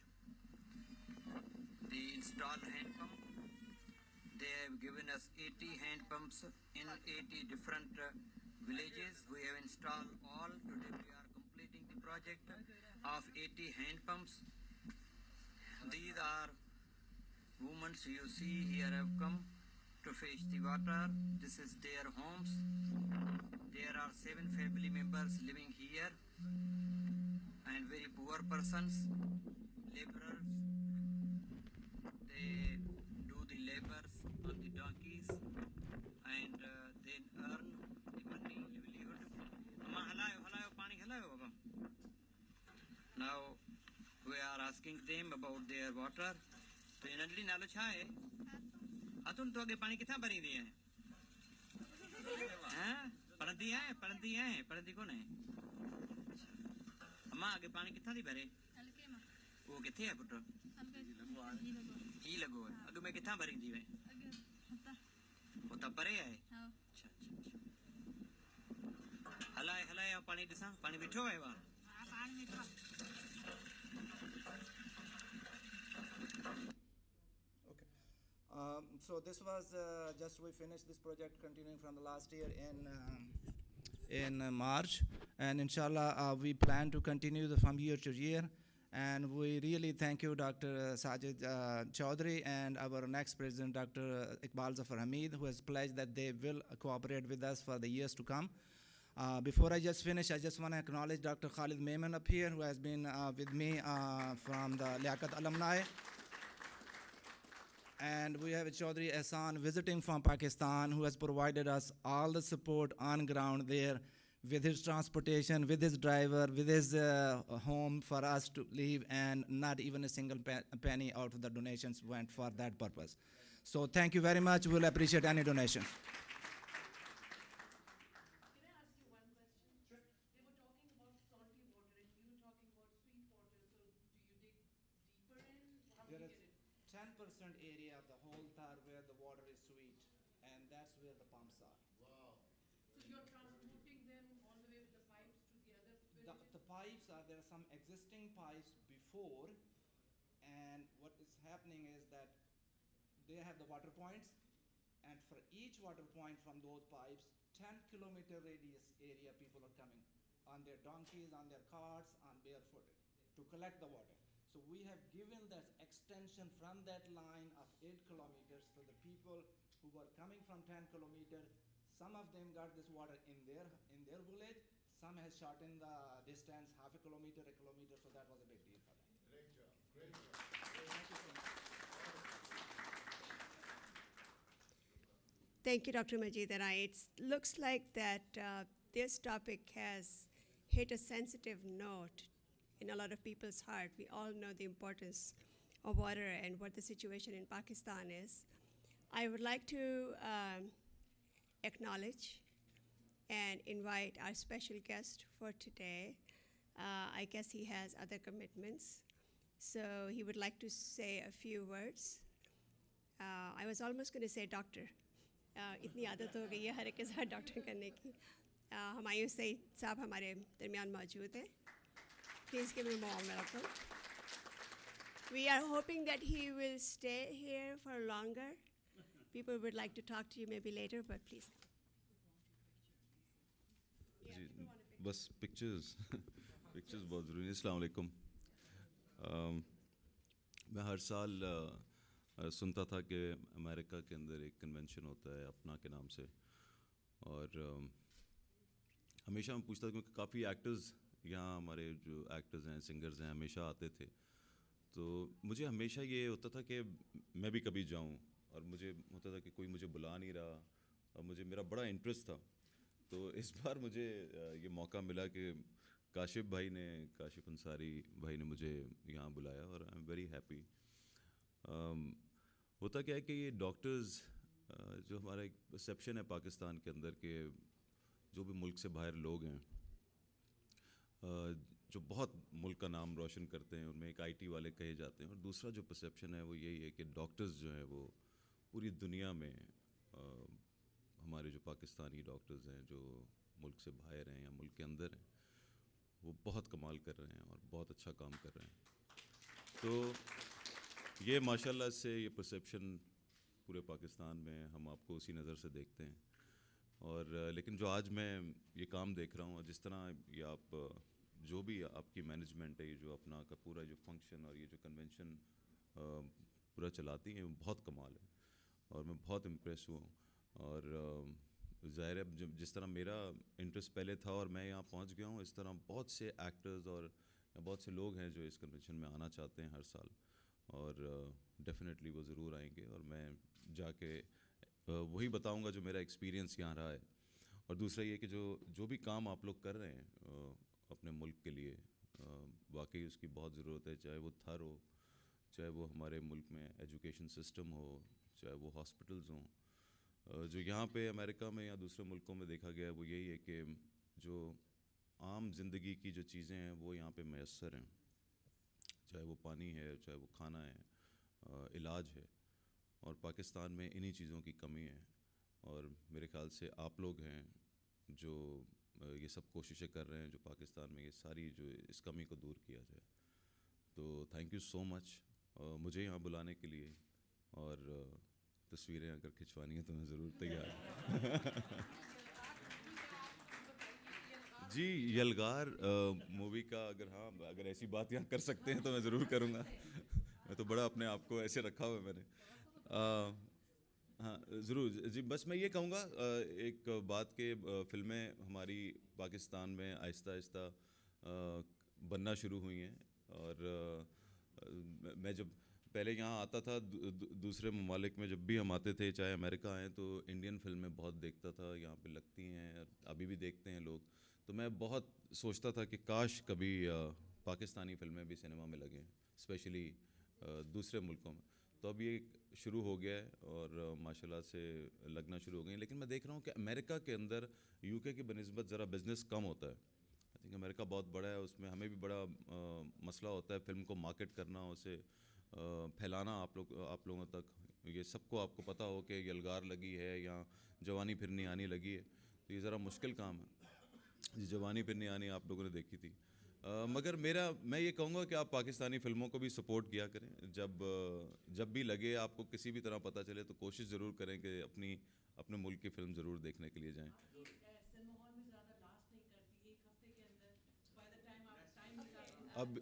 [SPEAKER 11] the installed hand pump. They have given us 80 hand pumps in 80 different villages. We have installed all. Today we are completing the project of 80 hand pumps. These are women you see here have come to fetch the water. This is their homes. There are 7 family members living here and very poor persons, laborers. They do the labors on the donkeys and then earn the money, livelihood. Now we are asking them about their water. तो इनली नालो छा है? अतुन तो आगे पानी कितना भरी दिए हैं? हैं? पढ़ती कौन है? अम्मा आगे पानी कितना दी भरे? वो कितने है पुत्र? ही लगो है। अगर मैं कितना भरी दी है? होता परे है? अच्छा। हलाए पानी दिसा पानी बिठो है वहाँ? पानी बिठो।
[SPEAKER 5] So this was just we finished this project continuing from the last year in March, and inshallah we plan to continue from year to year, and we really thank you Dr. Sajid Chaudhry and our next president Dr. Iqbal Zafar Hamid, who has pledged that they will cooperate with us for the years to come. Before I just finish, I just want to acknowledge Dr. Khalid Maiman up here, who has been with me from the Liaquat alumni. And we have Chaudhry Ehsan visiting from Pakistan, who has provided us all the support on ground there with his transportation, with his driver, with his home for us to live, and not even a single penny out of the donations went for that purpose. So thank you very much. We'll appreciate any donation. There is 10% area of the whole Thar where the water is sweet, and that's where the pumps are.
[SPEAKER 8] So you're transporting them all the way with the pipes to the other villages?
[SPEAKER 5] The pipes there are some existing pipes before, and what is happening is that they have the water points, and for each water point from those pipes, 10-kilometer radius area people are coming on their donkeys, on their carts, on barefooted to collect the water. So we have given that extension from that line of 8 kilometers to the people who were coming from 10 kilometers. Some of them got this water in their village. Some has shortened the distance, half a kilometer, so that was a big deal for them.
[SPEAKER 10] Great job, great job.
[SPEAKER 4] Thank you, Dr. Majid. And it looks like that this topic has hit a sensitive note in a lot of people's heart. We all know the importance of water and what the situation in Pakistan is. I would like to acknowledge and invite our special guest for today. I guess he has other commitments, so he would like to say a few words. I was almost going to say doctor. इतनी आदत हो गई है हर एक के साथ doctor करने की. हुमायूं सईद साहब हमारे दरमियान मौजूद हैं. Please give him a warm welcome. We are hoping that he will stay here for longer. People would like to talk to you maybe later, but please.
[SPEAKER 12] बस पिक्चर्स बहुत ज़रूरी है. अस्सलाम वालेकुम. मैं हर साल सुनता था कि अमेरिका के अंदर एक कन्वेंशन होता है अपना के नाम से, और हमेशा मैं पूछता था क्योंकि काफ़ी एक्टर्स यहाँ हमारे जो एक्टर्स हैं, सिंगर्स हैं, हमेशा आते थे. तो मुझे हमेशा ये होता था कि मैं भी कभी जाऊँ, और मुझे होता था कि कोई मुझे बुला नहीं रहा, और मुझे मेरा बड़ा इंटरेस्ट था. तो इस बार मुझे ये मौका मिला कि काशिफ अंसारी भाई ने मुझे यहाँ बुलाया, और आई एम वेरी हैप्पी. होता क्या है कि ये डॉक्टर्स जो हमारा एक परसेप्शन है पाकिस्तान के अंदर के जो भी मुल्क से बाहर लोग हैं जो बहुत मुल्क का नाम रोशन करते हैं, उनमें एक आईटी वाले कहे जाते हैं, और दूसरा जो परसेप्शन है वो यही है कि डॉक्टर्स जो हैं वो पूरी दुनिया में हमारे जो पाकिस्तानी डॉक्टर्स हैं जो मुल्क से बाहर हैं या मुल्क के अंदर हैं वो बहुत कमाल कर रहे हैं और बहुत अच्छा काम कर रहे हैं. तो ये माशाल्लाह से ये परसेप्शन पूरे पाकिस्तान में हम आपको उसी नज़र से देखते हैं. और लेकिन जो आज मैं ये काम देख रहा हूँ, जिस तरह ये आप जो भी आपकी मैनेजमेंट है, ये जो अपना का पूरा जो फंक्शन और ये जो कन्वेंशन पूरा चलाती हैं, वो बहुत कमाल है और मैं बहुत इम्प्रेस हुआ. और ज़ाहिर है जिस तरह मेरा इंटरेस्ट पहले था और मैं यहाँ पहुँच गया हूँ, इस तरह बहुत से एक्टर्स और बहुत से लोग हैं जो इस कन्वेंशन में आना चाहते हैं हर साल, और डेफिनेटली वो ज़रूर आएंगे. और मैं जाके वही बताऊंगा जो मेरा एक्सपीरियंस यहाँ रहा है. और दूसरा ये कि जो भी काम आप लोग कर रहे हैं अपने मुल्क के लिए, वाकई उसकी बहुत ज़रूरत है. चाहे वो थर हो, चाहे वो हमारे मुल्क में एजुकेशन सिस्टम हो, चाहे वो हॉस्पिटल्स हों. जो यहाँ पे अमेरिका में या दूसरे मुल्कों में देखा गया है वो यही है कि जो आम ज़िंदगी की जो चीज़ें हैं वो यहाँ पे मैसर हैं, चाहे वो पानी है, चाहे वो खाना है, इलाज है. और पाकिस्तान में इन्हीं चीज़ों की कमी है, और मेरे ख़्याल से आप लोग हैं जो ये सब कोशिशें कर रहे हैं जो पाकिस्तान में ये सारी जो इस कमी को दूर किया जाए. तो थैंक यू सो मच मुझे यहाँ बुलाने के लिए, और तस्वीरें अगर खिंचवानी है तो मैं ज़रूर तैयार हूँ. जी यलगार मूवी का अगर ऐसी बात यहाँ कर सकते हैं तो मैं ज़रूर करूँगा. मैं तो बड़ा अपने आप को ऐसे रखा हुआ है मैंने. हाँ ज़रूर जी, बस मैं ये कहूँगा एक बात के फ़िल्में हमारी पाकिस्तान में आहिस्ता आहिस्ता बनना शुरू हुई हैं। और मैं जब पहले यहाँ आता था दूसरे ममालिक में जब भी हम आते थे, चाहे अमेरिका आएँ, तो इंडियन फ़िल्में बहुत देखता था, यहाँ पे लगती हैं, अभी भी देखते हैं लोग। तो मैं बहुत सोचता था कि काश कभी पाकिस्तानी फ़िल्में भी सिनेमा में लगें, स्पेशली दूसरे मुल्कों में। तो अब ये शुरू हो गया है और माशाल्लाह से लगना शुरू हो गई। लेकिन मैं देख रहा हूँ कि अमेरिका के अंदर यूके की बनिस्बत ज़रा बिज़नेस कम होता है। आई थिंक अमेरिका बहुत बड़ा है, उसमें हमें भी बड़ा मसला होता है फ़िल्म को मार्केट करना, उसे फैलाना आप लोगों तक। ये सबको आपको पता हो कि यलगार लगी है या जवानी फिरनी आनी लगी है, तो ये ज़रा मुश्किल काम है। जवानी फिरनी आनी आप लोगों ने देखी थी। मगर मैं ये कहूँगा कि आप पाकिस्तानी फ़िल्मों को भी सपोर्ट किया करें। जब भी लगे आपको किसी भी तरह पता चले, तो कोशिश ज़रूर करें कि अपने मुल्क की फ़िल्म ज़रूर देखने के लिए जाएँ।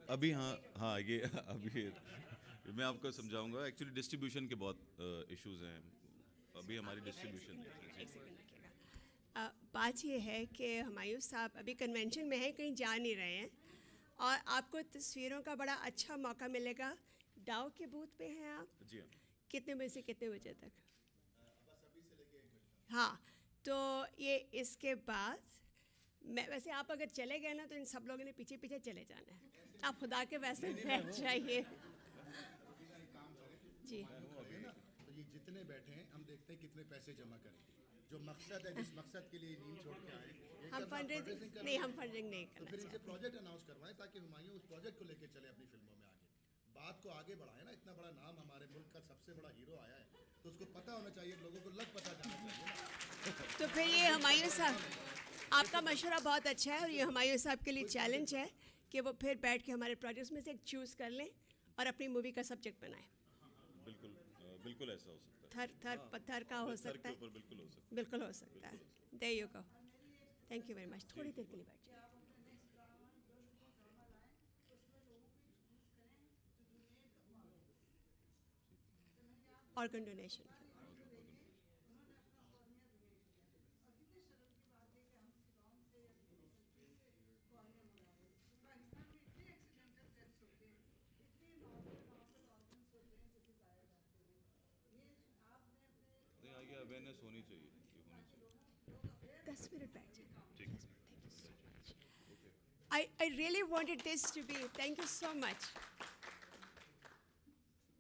[SPEAKER 12] अभी हाँ ये अभी मैं आपको समझाऊंगा। एक्चुअली डिस्ट्रीब्यूशन के बहुत इश्यूज हैं अभी हमारी डिस्ट्रीब्यूशन।
[SPEAKER 4] बात ये है कि हुमायूं साहब अभी कन्वेंशन में हैं, कहीं जा नहीं रहे हैं, और आपको तस्वीरों का बड़ा अच्छा मौका मिलेगा। डाउ के बूथ पे हैं आप?
[SPEAKER 12] जी हाँ।
[SPEAKER 4] कितने बजे से कितने बजे तक? हाँ, तो ये इसके बाद मैं वैसे आप अगर चले गए ना तो इन सब लोगों ने पीछे पीछे चले जाना है। आप खुदा के वैसे बैठ जाइए जी।
[SPEAKER 13] तो ये जितने बैठे हैं हम देखते हैं कितने पैसे जमा करेंगे। जो मकसद है, जिस मकसद के लिए नींद छोड़ के आए,
[SPEAKER 4] हम फंडरेजिंग नहीं करना
[SPEAKER 13] तो फिर इनसे प्रोजेक्ट अनाउंस करवाएं ताकि हुमायूं उस प्रोजेक्ट को लेके चले अपनी फिल्मों में आगे, बात को आगे बढ़ाए ना। इतना बड़ा नाम हमारे मुल्क का सबसे बड़ा हीरो आया है, तो उसको पता होना चाहिए, लोगों को लग पता जाना चाहिए ना।
[SPEAKER 4] तो फिर ये हुमायूं साहब आपका मशवरा बहुत अच्छा है, और ये हुमायूं साहब के लिए चैलेंज है कि वो फिर बैठ के हमारे प्रोजेक्ट्स में से एक चूज़ कर लें और अपनी मूवी का सब्जेक्ट बनाएं।
[SPEAKER 12] बिल्कुल ऐसा हो सकता है।
[SPEAKER 4] थर थर पत्थर का हो सकता है, बिल्कुल हो सकता है। There you go, thank you very much. थोड़ी देर के लिए बैठ जाइए। Organ donation.
[SPEAKER 12] अवेयरनेस होनी चाहिए, ये होनी चाहिए।
[SPEAKER 4] 10 मिनट बैठ जाइए। Thank you so much. I really wanted this to be, thank you so much.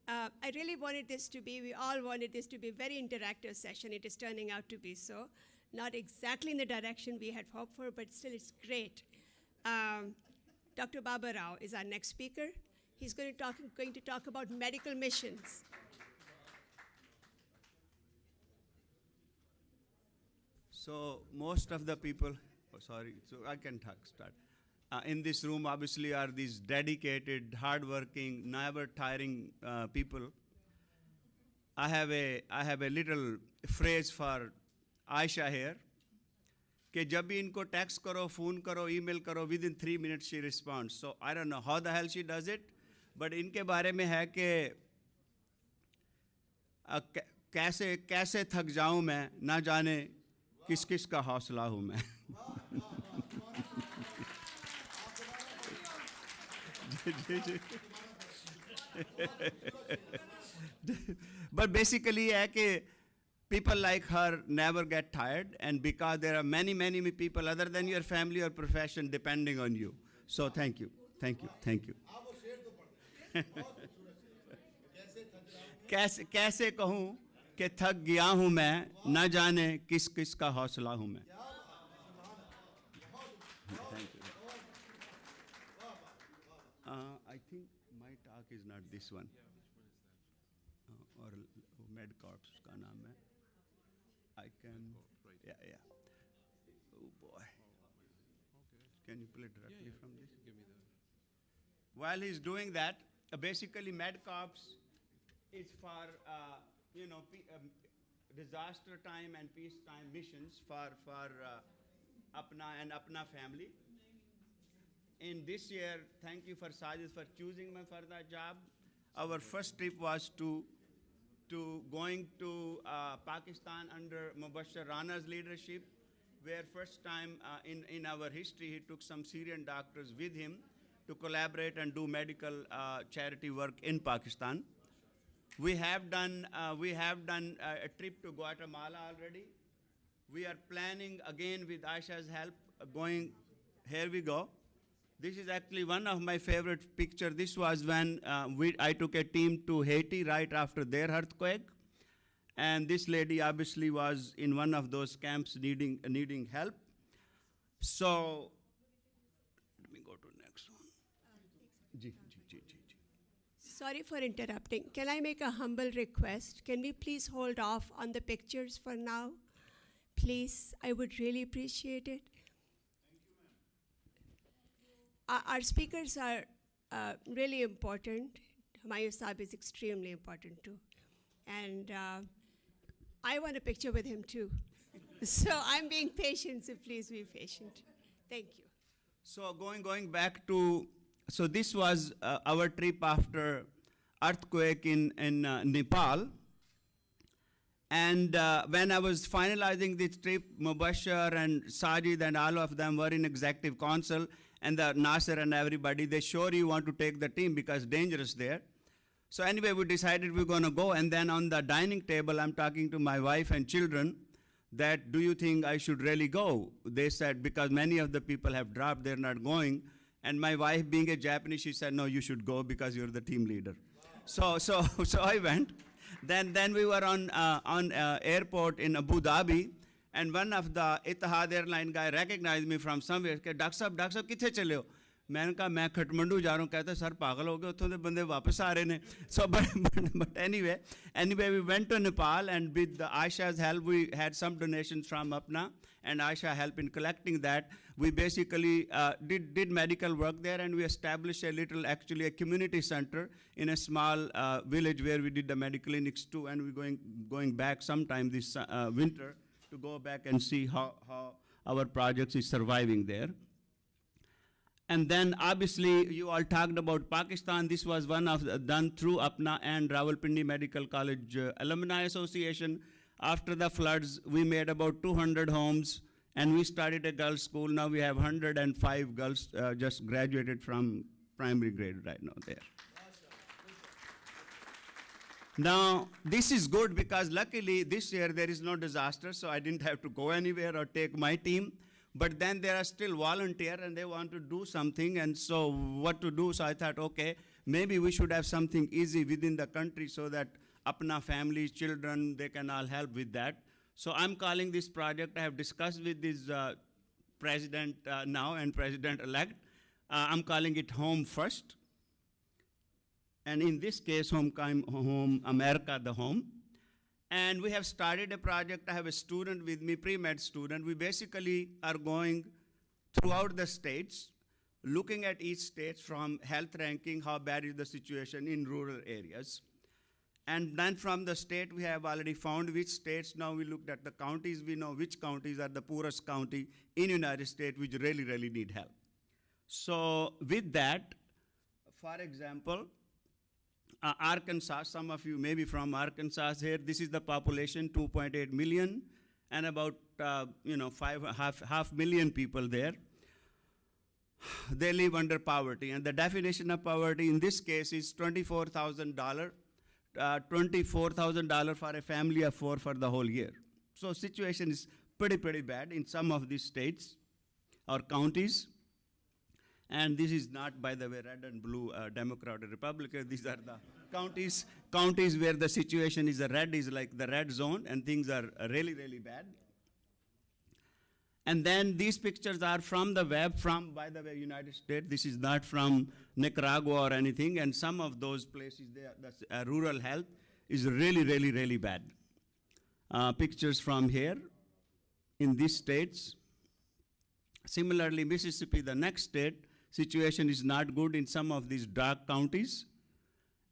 [SPEAKER 4] I really wanted this to be, we all wanted this to be a very interactive session. It is turning out to be so. Not exactly in the direction we had hoped for, but still it's great. Dr. Baba Rao is our next speaker. He's going to talk about medical missions.
[SPEAKER 14] So most of the people, so I can start. In this room obviously are these dedicated, hardworking, never tiring people. I have a little phrase for Aisha here, कि जब भी इनको text करो, phone करो, email करो, within 3 minutes she responds. So I don't know how the hell she does it, but इनके बारे में है कि कैसे थक जाऊं मैं, ना जाने किस किस का हौसला हूँ मैं। But basically है कि people like her never get tired, and because there are many people other than your family or profession depending on you. So thank you. कैसे कहूँ कि थक गया हूँ मैं, न जाने किस किस का हौसला हूँ मैं। I think my talk is not this one. और MedCorps का नाम है. I can, yeah. Oh boy. Can you play directly from this?
[SPEAKER 1] Give me that.
[SPEAKER 14] While he's doing that, basically MedCorps is for disaster time and peacetime missions for Apna and Apna family. In this year, thank you for Sajid for choosing me for that job. Our first trip was to to going to Pakistan under Mubashir Rana's leadership, where first time in our history he took some Syrian doctors with him to collaborate and do medical charity work in Pakistan. We have done a trip to Guatemala already. We are planning again with Aisha's help going. Here we go. This is actually one of my favorite pictures. This was when I took a team to Haiti right after their earthquake. And this lady obviously was in one of those camps needing help. So, let me go to the next one.
[SPEAKER 4] Sorry for interrupting. Can I make a humble request? Can we please hold off on the pictures for now? Please, I would really appreciate it. Our speakers are really important. Humayun Saab is extremely important too. And I want a picture with him too. So I'm being patient, so please be patient. Thank you.
[SPEAKER 14] So going back to, so this was our trip after earthquake in Nepal. And when I was finalizing this trip, Mubashir and Sajid and all of them were in executive council, and Nasser and everybody, they sure you want to take the team because dangerous there. So anyway, we decided we're going to go, and then on the dining table, I'm talking to my wife and children that, do you think I should really go? They said, because many of the people have dropped, they're not going. And my wife, being a Japanese, she said, no, you should go because you're the team leader. Wow. So I went. Then we were on airport in Abu Dhabi, and one of the Etihad airline guy recognized me from somewhere. Said, Doctor Sahab, kithe chale ho? मैंने कहा मैं खटमंडू जा रहा हूँ. कहते sir पागल हो गए, उतों दे बंदे वापस आ रहे ने. So but anyway we went to Nepal, and with Aisha's help we had some donations from Apna, and Aisha helped in collecting that. We basically did medical work there, and we established actually a community center in a small village where we did the medical clinics too, and we're going back sometime this winter to go back and see how our project is surviving there. And then obviously you all talked about Pakistan. This was one of done through Apna and Rawalpindi Medical College Alumni Association. After the floods, we made about 200 homes, and we started a girls' school. Now we have 105 girls just graduated from primary grade right now there. Now, this is good because luckily this year there is no disaster, so I didn't have to go anywhere or take my team. But then there are still volunteers and they want to do something, and so what to do? So I thought, okay, maybe we should have something easy within the country so that Apna families, children, they can all help with that. So I'm calling this project, I have discussed with this president now and president-elect, I'm calling it Home First. And in this case, Home America, the home. And we have started a project. I have a student with me, pre-med student. We basically are going throughout the states, looking at each state from health ranking, how bad is the situation in rural areas. And then from the state, we have already found which states. Now we looked at the counties. We know which counties are the poorest county in United States, which really, really need help. So with that, for example, Arkansas, some of you may be from Arkansas here. This is the population, 2.8 million, and about half million people there. They live under poverty, and the definition of poverty in this case is $24,000 for a family of 4 for the whole year. So situation is pretty bad in some of these states or counties. And this is not, by the way, red and blue Democrat or Republican. These are the counties where the situation is like the red zone, and things are really, really bad. And then these pictures are from the web, from, by the way, United States. This is not from Nicaragua or anything. And some of those places, the rural health is really, really, really bad. Pictures from here in these states. Similarly, Mississippi, the next state, situation is not good in some of these dark counties.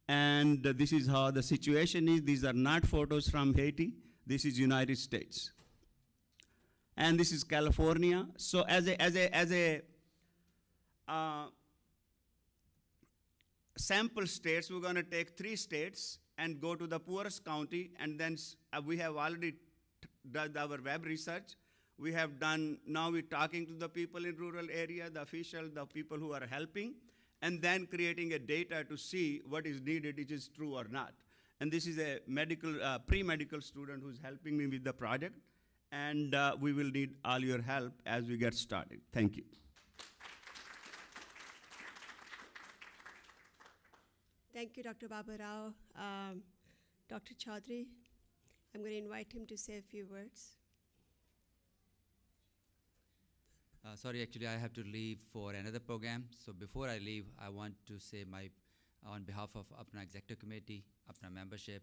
[SPEAKER 14] And this is how the situation is. These are not photos from Haiti. This is United States. And this is California. So as a sample states, we're going to take 3 states and go to the poorest county, and then we have already done our web research. We have done, now we're talking to the people in rural area, the official, the people who are helping, and then creating a data to see what is needed, it is true or not. And this is a medical, pre-medical student who's helping me with the project, and we will need all your help as we get started. Thank you.
[SPEAKER 4] Thank you, Dr. Baba Rao. Dr. Chaudhary, I'm going to invite him to say a few words.
[SPEAKER 6] Sorry, actually, I have to leave for another program. So before I leave, I want to say on behalf of Apna Executive Committee, Apna membership,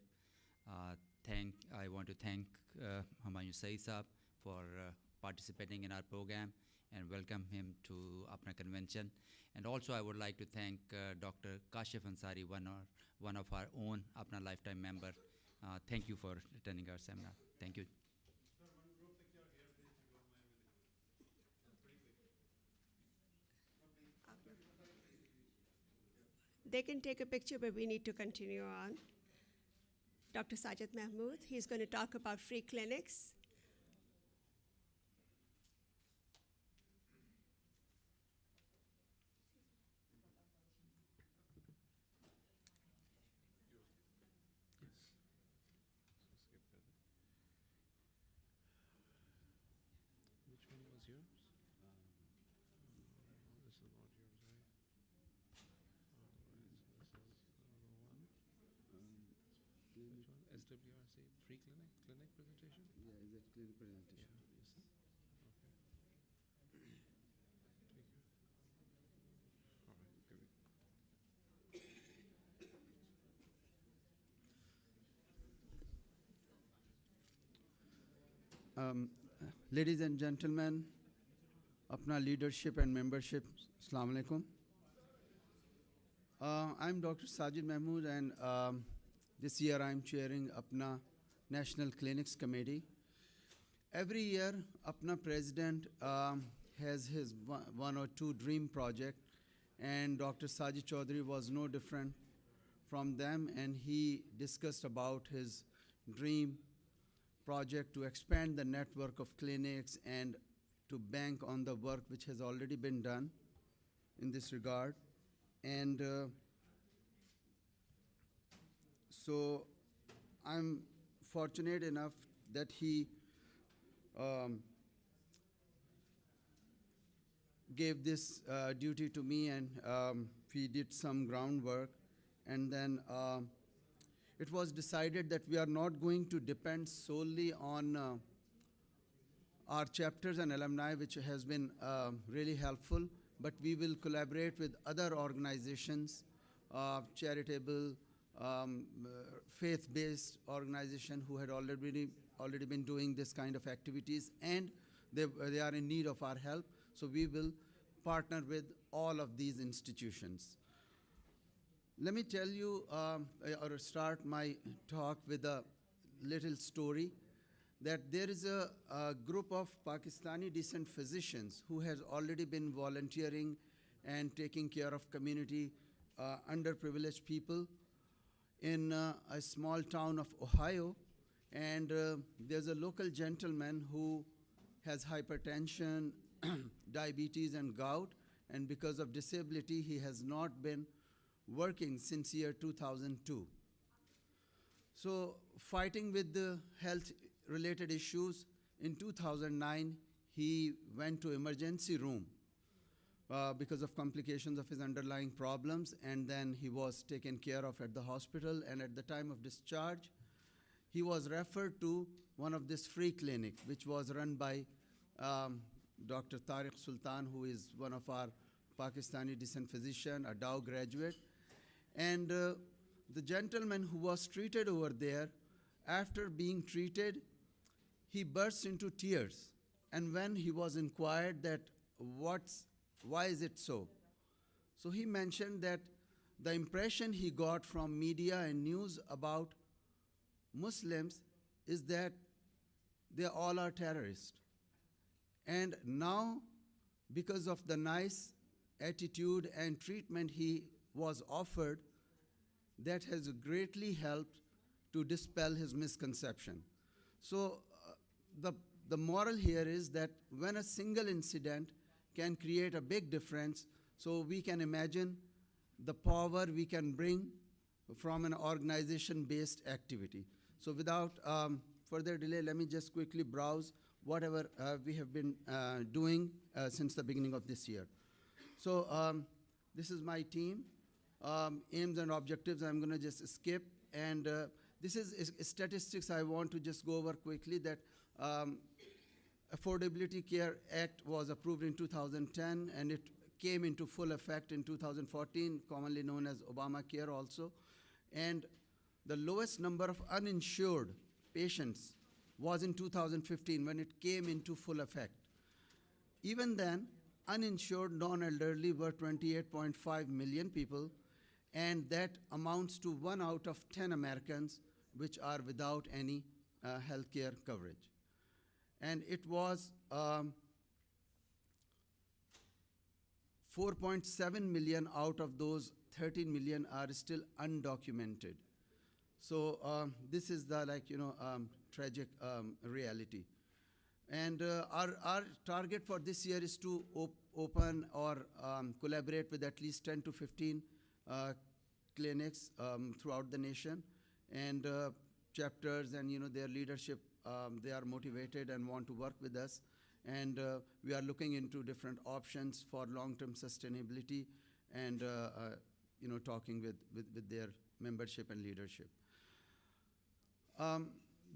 [SPEAKER 6] I want to thank Humayun Saeed Saab for participating in our program and welcome him to Apna convention. And also, I would like to thank Dr. Kashif Ansari, one of our own Apna lifetime member. Thank you for attending our seminar. Thank you.
[SPEAKER 4] They can take a picture, but we need to continue on. Dr. Sajid Mahmood, he's going to talk about free clinics.
[SPEAKER 1] Which one was yours? This is not yours, right? Which one? SWRC free clinic presentation?
[SPEAKER 14] Yeah, is it clinic presentation?
[SPEAKER 1] Yeah, yes. Okay. Take care. All right, good.
[SPEAKER 15] Ladies and gentlemen, Apna leadership and membership, Assalamu alaikum. I'm Dr. Sajid Mahmood, and this year I'm chairing Apna National Clinics Committee. Every year, Apna president has his one or two dream project, and Dr. Sajid Chaudhary was no different from them, and he discussed about his dream project to expand the network of clinics and to bank on the work which has already been done in this regard. And so I'm fortunate enough that he gave this duty to me, and we did some groundwork, and then it was decided that we are not going to depend solely on our chapters and alumni, which has been really helpful, but we will collaborate with other organizations, charitable, faith-based organization who had already been doing this kind of activities, and they are in need of our help. So we will partner with all of these institutions. Let me tell you, or start my talk with a little story, that there is a group of Pakistani-descent physicians who has already been volunteering and taking care of community underprivileged people in a small town of Ohio. And there's a local gentleman who has hypertension, diabetes, and gout, and because of disability, he has not been working since year 2002. So fighting with the health-related issues, in 2009, he went to emergency room because of complications of his underlying problems, and then he was taken care of at the hospital, and at the time of discharge, he was referred to one of this free clinic, which was run by Dr. Tariq Sultan, who is one of our Pakistani-descent physician, a Dow graduate. And the gentleman who was treated over there, after being treated, he burst into tears. And when he was inquired that why is it so? So he mentioned that the impression he got from media and news about Muslims is that they all are terrorists. And now, because of the nice attitude and treatment he was offered, that has greatly helped to dispel his misconception. So the moral here is that when a single incident can create a big difference, so we can imagine the power we can bring from an organization-based activity. So without further delay, let me just quickly browse whatever we have been doing since the beginning of this year. So this is my team. Aims and objectives I'm going to just skip. And this is statistics I want to just go over quickly, that Affordability Care Act was approved in 2010, and it came into full effect in 2014, commonly known as Obamacare also. And the lowest number of uninsured patients was in 2015 when it came into full effect. Even then, uninsured non-elderly were 28.5 million people, and that amounts to 1 out of 10 Americans which are without any health care coverage. And it was 4.7 million out of those 13 million are still undocumented. So this is the tragic reality. And our target for this year is to open or collaborate with at least 10 to 15 clinics throughout the nation, and chapters and their leadership, they are motivated and want to work with us. And we are looking into different options for long-term sustainability and talking with their membership and leadership.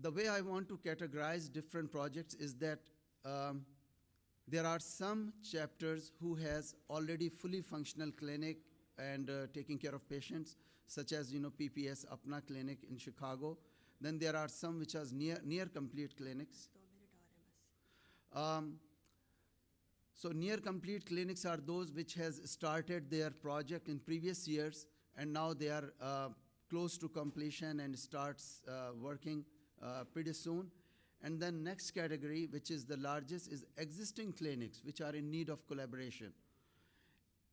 [SPEAKER 15] The way I want to categorize different projects is that there are some chapters who has already fully functional clinic and taking care of patients, such as PPS Apna Clinic in Chicago. Then there are some which are near complete clinics. So near complete clinics are those which has started their project in previous years, and now they are close to completion and starts working pretty soon. And then next category, which is the largest, is existing clinics which are in need of collaboration.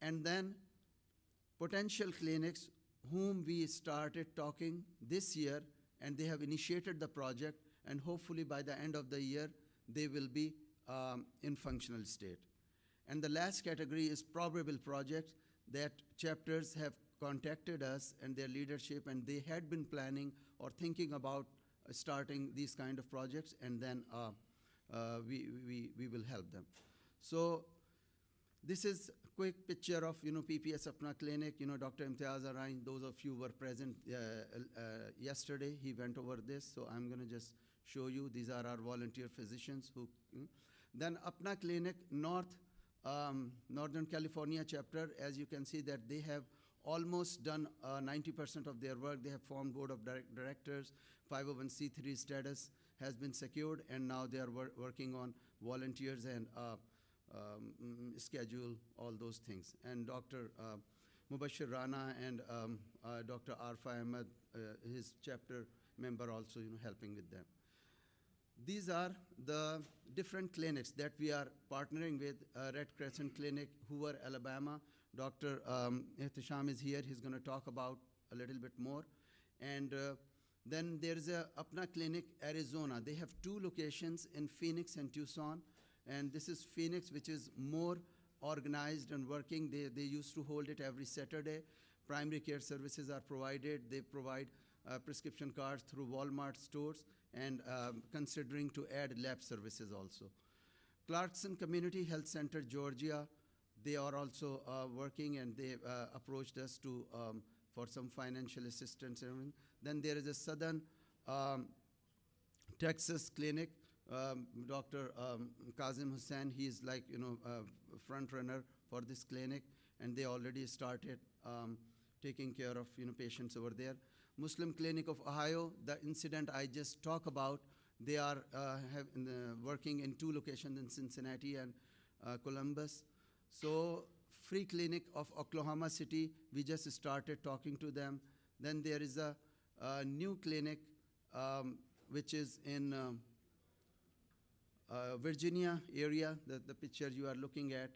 [SPEAKER 15] And then potential clinics whom we started talking this year, and they have initiated the project, and hopefully by the end of the year they will be in functional state. And the last category is probable projects that chapters have contacted us and their leadership, and they had been planning or thinking about starting these kind of projects, and then we will help them. So this is a quick picture of PPS Apna Clinic. Dr. Imtiaz Arain, those of you who were present yesterday, he went over this, so I'm going to just show you. These are our volunteer physicians who. Then Apna Clinic Northern California chapter, as you can see that they have almost done 90% of their work. They have formed board of directors, 501c3 status has been secured, and now they are working on volunteers and schedule, all those things. And Dr. Mubashir Rana and Dr. Arfa Ahmed, his chapter member, also helping with them. These are the different clinics that we are partnering with. Red Crescent Clinic, Hoover, Alabama. Dr. Ihtisham is here. He's going to talk about a little bit more. And then there's a Apna Clinic, Arizona. They have 2 locations in Phoenix and Tucson. And this is Phoenix, which is more organized and working. They used to hold it every Saturday. Primary care services are provided. They provide prescription cards through Walmart stores, and considering to add lab services also. Clarkson Community Health Center, Georgia, they are also working, and they approached us to for some financial assistance. Then there is a Southern Texas clinic, Dr. Kazim Hussain. He is like front runner for this clinic, and they already started taking care of patients over there. Muslim Clinic of Ohio, the incident I just talked about, they are working in 2 locations in Cincinnati and Columbus. So Free Clinic of Oklahoma City, we just started talking to them. Then there is a new clinic which is in Virginia area, the picture you are looking at.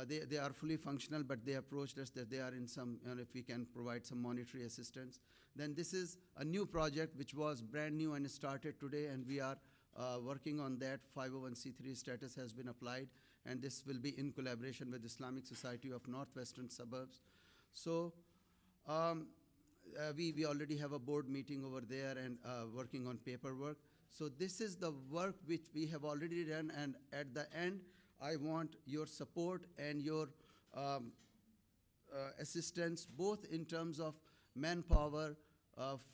[SPEAKER 15] They are fully functional, but they approached us that they are in some, if we can provide some monetary assistance. Then this is a new project which was brand new and started today, and we are working on that. 501c3 status has been applied, and this will be in collaboration with Islamic Society of Northwestern Suburbs. So we already have a board meeting over there and working on paperwork. So this is the work which we have already done, and at the end, I want your support and your assistance, both in terms of manpower,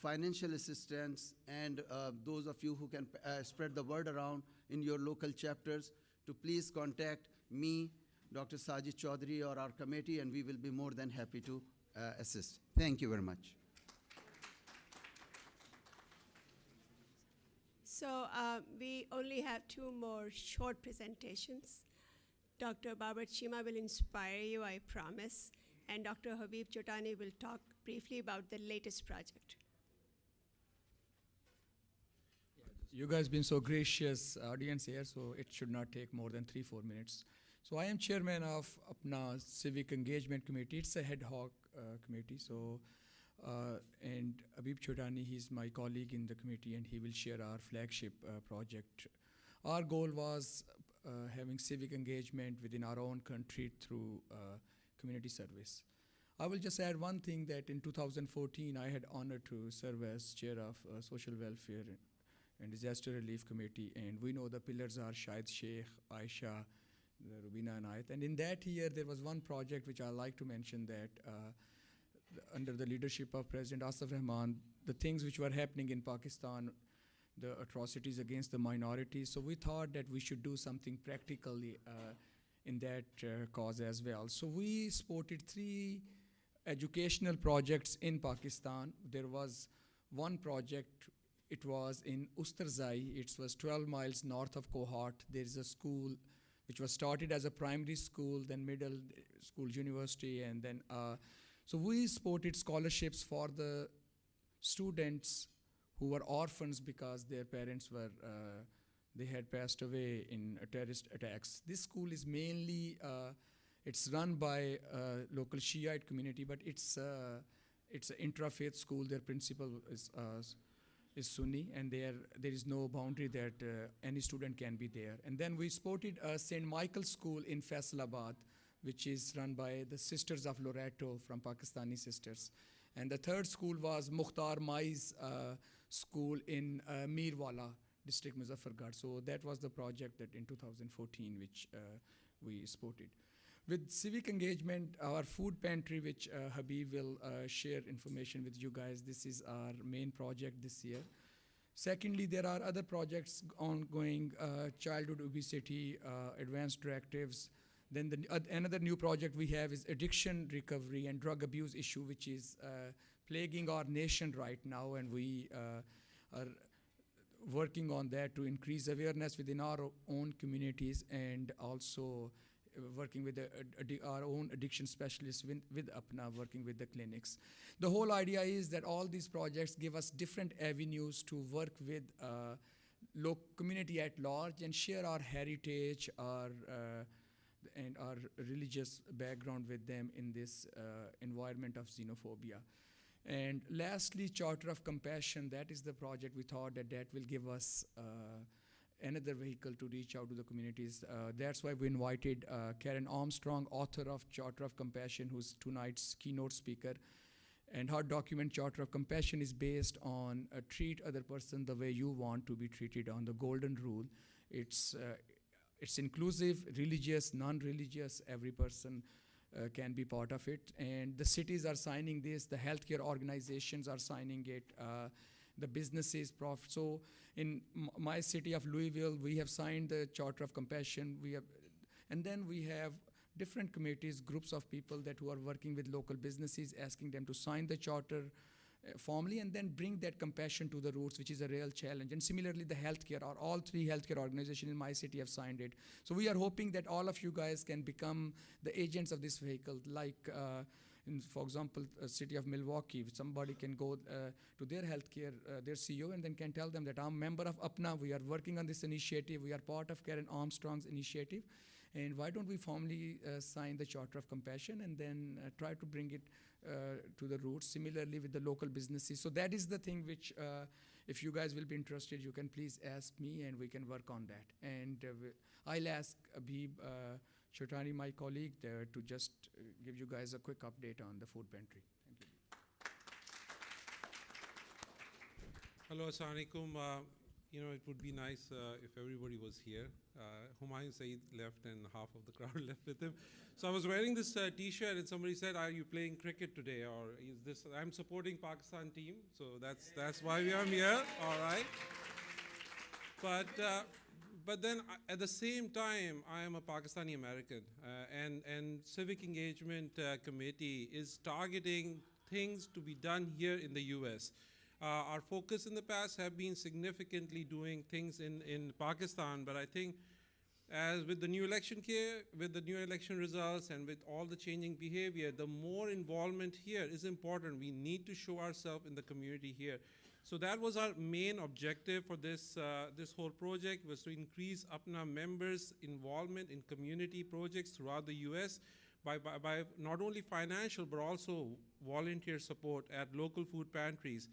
[SPEAKER 15] financial assistance, and those of you who can spread the word around in your local chapters, to please contact me, Dr. Sajid Chaudhary, or our committee, and we will be more than happy to assist. Thank you very much.
[SPEAKER 4] So we only have 2 more short presentations. Dr. Babar Chima will inspire you, I promise, and Dr. Habib Chotani will talk briefly about the latest project.
[SPEAKER 16] You guys been so gracious, audience here, so it should not take more than 3-4 minutes. So I am chairman of Apna Civic Engagement Committee. It's a ad hoc committee. So and Habib Chotani, he's my colleague in the committee, and he will share our flagship project. Our goal was having civic engagement within our own country through community service. I will just add one thing, that in 2014, I had honor to serve as chair of Social Welfare and Disaster Relief Committee, and we know the pillars are Shahid Sheikh, Aisha, Rubina and Ayat. And in that year, there was one project which I like to mention, that under the leadership of President Asif Rahman, the things which were happening in Pakistan, the atrocities against the minorities. So we thought that we should do something practically in that cause as well. So we supported 3 educational projects in Pakistan. There was one project, it was in Ustarzai. It was 12 miles north of Kohat. There is a school which was started as a primary school, then middle school, university, and then so we supported scholarships for the students who were orphans because their parents were, they had passed away in terrorist attacks. This school is mainly, it's run by a local Shiite community, but it's an intra-faith school. Their principal is Sunni, and there is no boundary that any student can be there. And then we supported St. Michael's School in Faisalabad, which is run by the Sisters of Loreto from Pakistani Sisters. And the third school was Mukhtar Mai's school in Meerwala, district Muzaffargarh. So that was the project that in 2014 which we supported. With civic engagement, our food pantry, which Habib will share information with you guys, this is our main project this year. Secondly, there are other projects ongoing, childhood obesity, advanced directives. Then another new project we have is addiction recovery and drug abuse issue, which is plaguing our nation right now, and we are working on that to increase awareness within our own communities, and also working with our own addiction specialists with Apna, working with the clinics. The whole idea is that all these projects give us different avenues to work with local community at large and share our heritage, and our religious background with them in this environment of xenophobia. And lastly, Charter of Compassion, that is the project we thought that will give us another vehicle to reach out to the communities. That's why we invited Karen Armstrong, author of Charter of Compassion, who's tonight's keynote speaker. And her document, Charter of Compassion, is based on treat other person the way you want to be treated, on the golden rule. It's inclusive, religious, non-religious, every person can be part of it. And the cities are signing this, the healthcare organizations are signing it, the businesses, so in my city of Louisville, we have signed the Charter of Compassion. And then we have different committees, groups of people who are working with local businesses, asking them to sign the charter formally, and then bring that compassion to the roots, which is a real challenge. And similarly, the healthcare, all 3 healthcare organizations in my city have signed it. So we are hoping that all of you guys can become the agents of this vehicle, like for example, city of Milwaukee, somebody can go to their healthcare, their CEO, and then can tell them that I'm a member of Apna, we are working on this initiative, we are part of Karen Armstrong's initiative, And why don't we formally sign the Charter of Compassion and then try to bring it to the roots, similarly with the local businesses. So that is the thing which, if you guys will be interested, you can please ask me and we can work on that. And I'll ask Abhib Chotani, my colleague, there to just give you guys a quick update on the food pantry. Thank you.
[SPEAKER 1] Hello, assalamu alaikum. It would be nice if everybody was here. Humayun Saeed left and half of the crowd left with him. So I was wearing this T-shirt and somebody said, "Are you playing cricket today, or is this?" I'm supporting Pakistan team, so that's why I'm here. All right. But then at the same time, I am a Pakistani American, and Civic Engagement Committee is targeting things to be done here in the U.S. Our focus in the past have been significantly doing things in Pakistan, but I think as with the new election results and with all the changing behavior, the more involvement here is important. We need to show ourselves in the community here. So that was our main objective for this whole project, was to increase APNA members' involvement in community projects throughout the U.S. by not only financial but also volunteer support at local food pantries.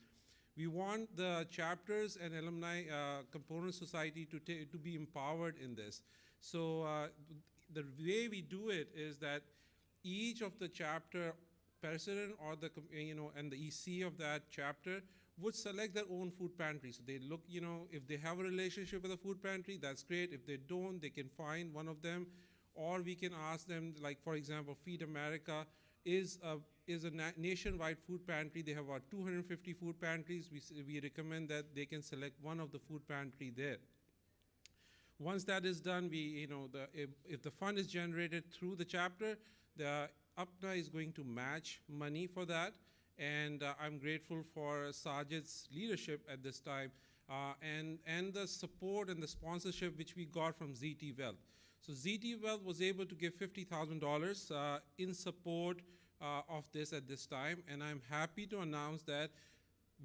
[SPEAKER 1] We want the chapters and alumni component society to be empowered in this. So the way we do it is that each of the chapter president or the and the EC of that chapter would select their own food pantry. So they look, if they have a relationship with a food pantry, that's great. If they don't, they can find one of them, or we can ask them, like for example, Feed America is a nationwide food pantry. They have about 250 food pantries. We recommend that they can select one of the food pantry there. Once that is done, if the fund is generated through the chapter, the APNA is going to match money for that. And I'm grateful for Sajid's leadership at this time and the support and the sponsorship which we got from ZT Wealth. So ZT Wealth was able to give $50,000 in support of this at this time, and I'm happy to announce that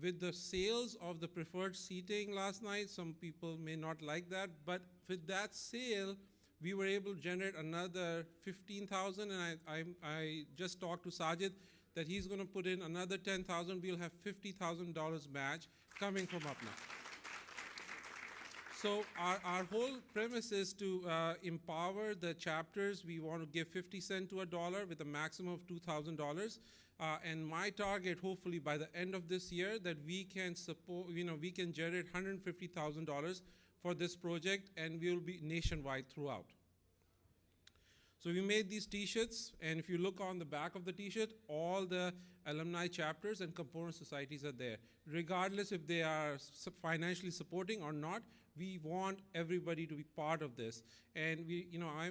[SPEAKER 1] with the sales of the preferred seating last night, some people may not like that, but with that sale, we were able to generate another $15,000, and I just talked to Sajid that he's going to put in another $10,000. We'll have $50,000 match coming from APNA. So our whole premise is to empower the chapters. We want to give 50 cents to a dollar with a maximum of $2,000. And my target, hopefully by the end of this year, that we can support, we can generate $150,000 for this project, and we will be nationwide throughout. So we made these T-shirts, and if you look on the back of the T-shirt, all the alumni chapters and component societies are there. Regardless if they are financially supporting or not, we want everybody to be part of this. And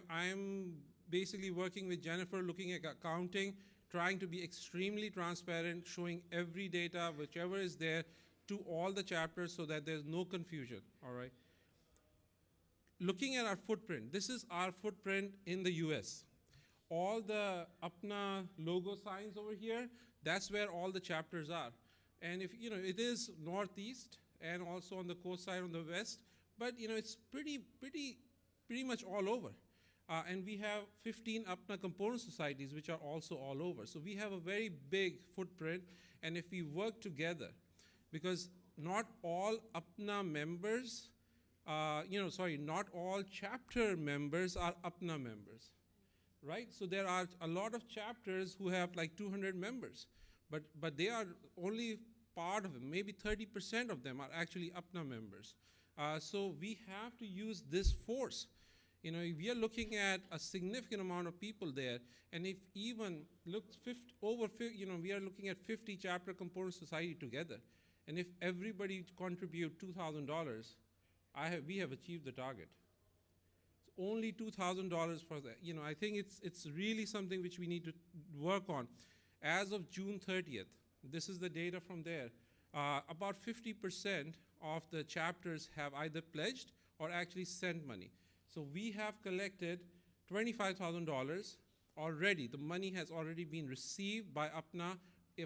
[SPEAKER 1] I'm basically working with Jennifer, looking at accounting, trying to be extremely transparent, showing every data, whichever is there, to all the chapters so that there's no confusion, all right? Looking at our footprint, this is our footprint in the US. All the APNA logo signs over here, that's where all the chapters are. And if, it is northeast and also on the coast side on the west, but it's pretty much all over. And we have 15 APNA component societies, which are also all over. So we have a very big footprint, and if we work together, because not all APNA members, not all chapter members are APNA members, right? So there are a lot of chapters who have like 200 members, but they are only part of them. Maybe 30% of them are actually APNA members. So we have to use this force. We are looking at a significant amount of people there, and if even looks we are looking at 50 chapter component society together, and if everybody contribute $2,000, we have achieved the target. It's only $2,000 for that. I think it's really something which we need to work on. As of June 30th, this is the data from there. About 50% of the chapters have either pledged or actually sent money. So we have collected $25,000 already. The money has already been received by APNA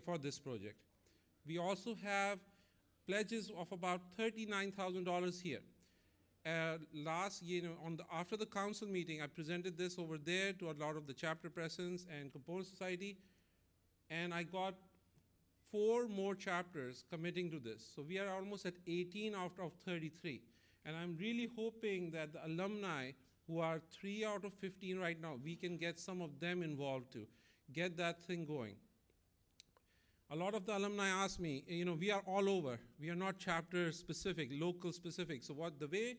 [SPEAKER 1] for this project. We also have pledges of about $39,000 here. Last, after the council meeting, I presented this over there to a lot of the chapter presidents and component society, and I got 4 more chapters committing to this. So we are almost at 18 out of 33. And I'm really hoping that the alumni, who are 3 out of 15 right now, we can get some of them involved to get that thing going. A lot of the alumni ask me, we are all over. We are not chapter specific, local specific. So the way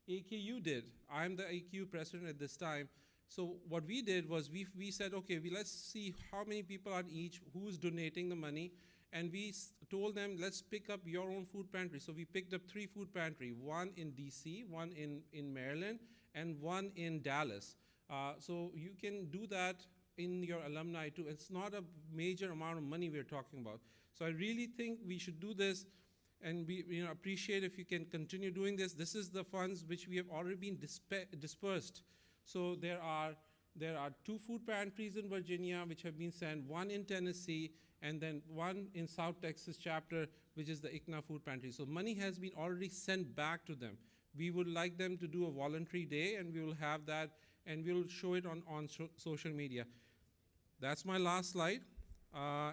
[SPEAKER 1] AKU did, I'm the AKU president at this time, so what we did was we said, okay, let's see how many people are each, who's donating the money, and we told them, let's pick up your own food pantry. So we picked up 3 food pantry, one in DC, one in Maryland, and one in Dallas. So you can do that in your alumni too. It's not a major amount of money we're talking about. So I really think we should do this, and we appreciate if you can continue doing this. This is the funds which we have already been dispersed. So there are 2 food pantries in Virginia which have been sent, 1 in Tennessee, and then 1 in South Texas chapter, which is the ICNA food pantry. So money has been already sent back to them. We would like them to do a voluntary day, and we will have that, and we'll show it on social media. That's my last slide.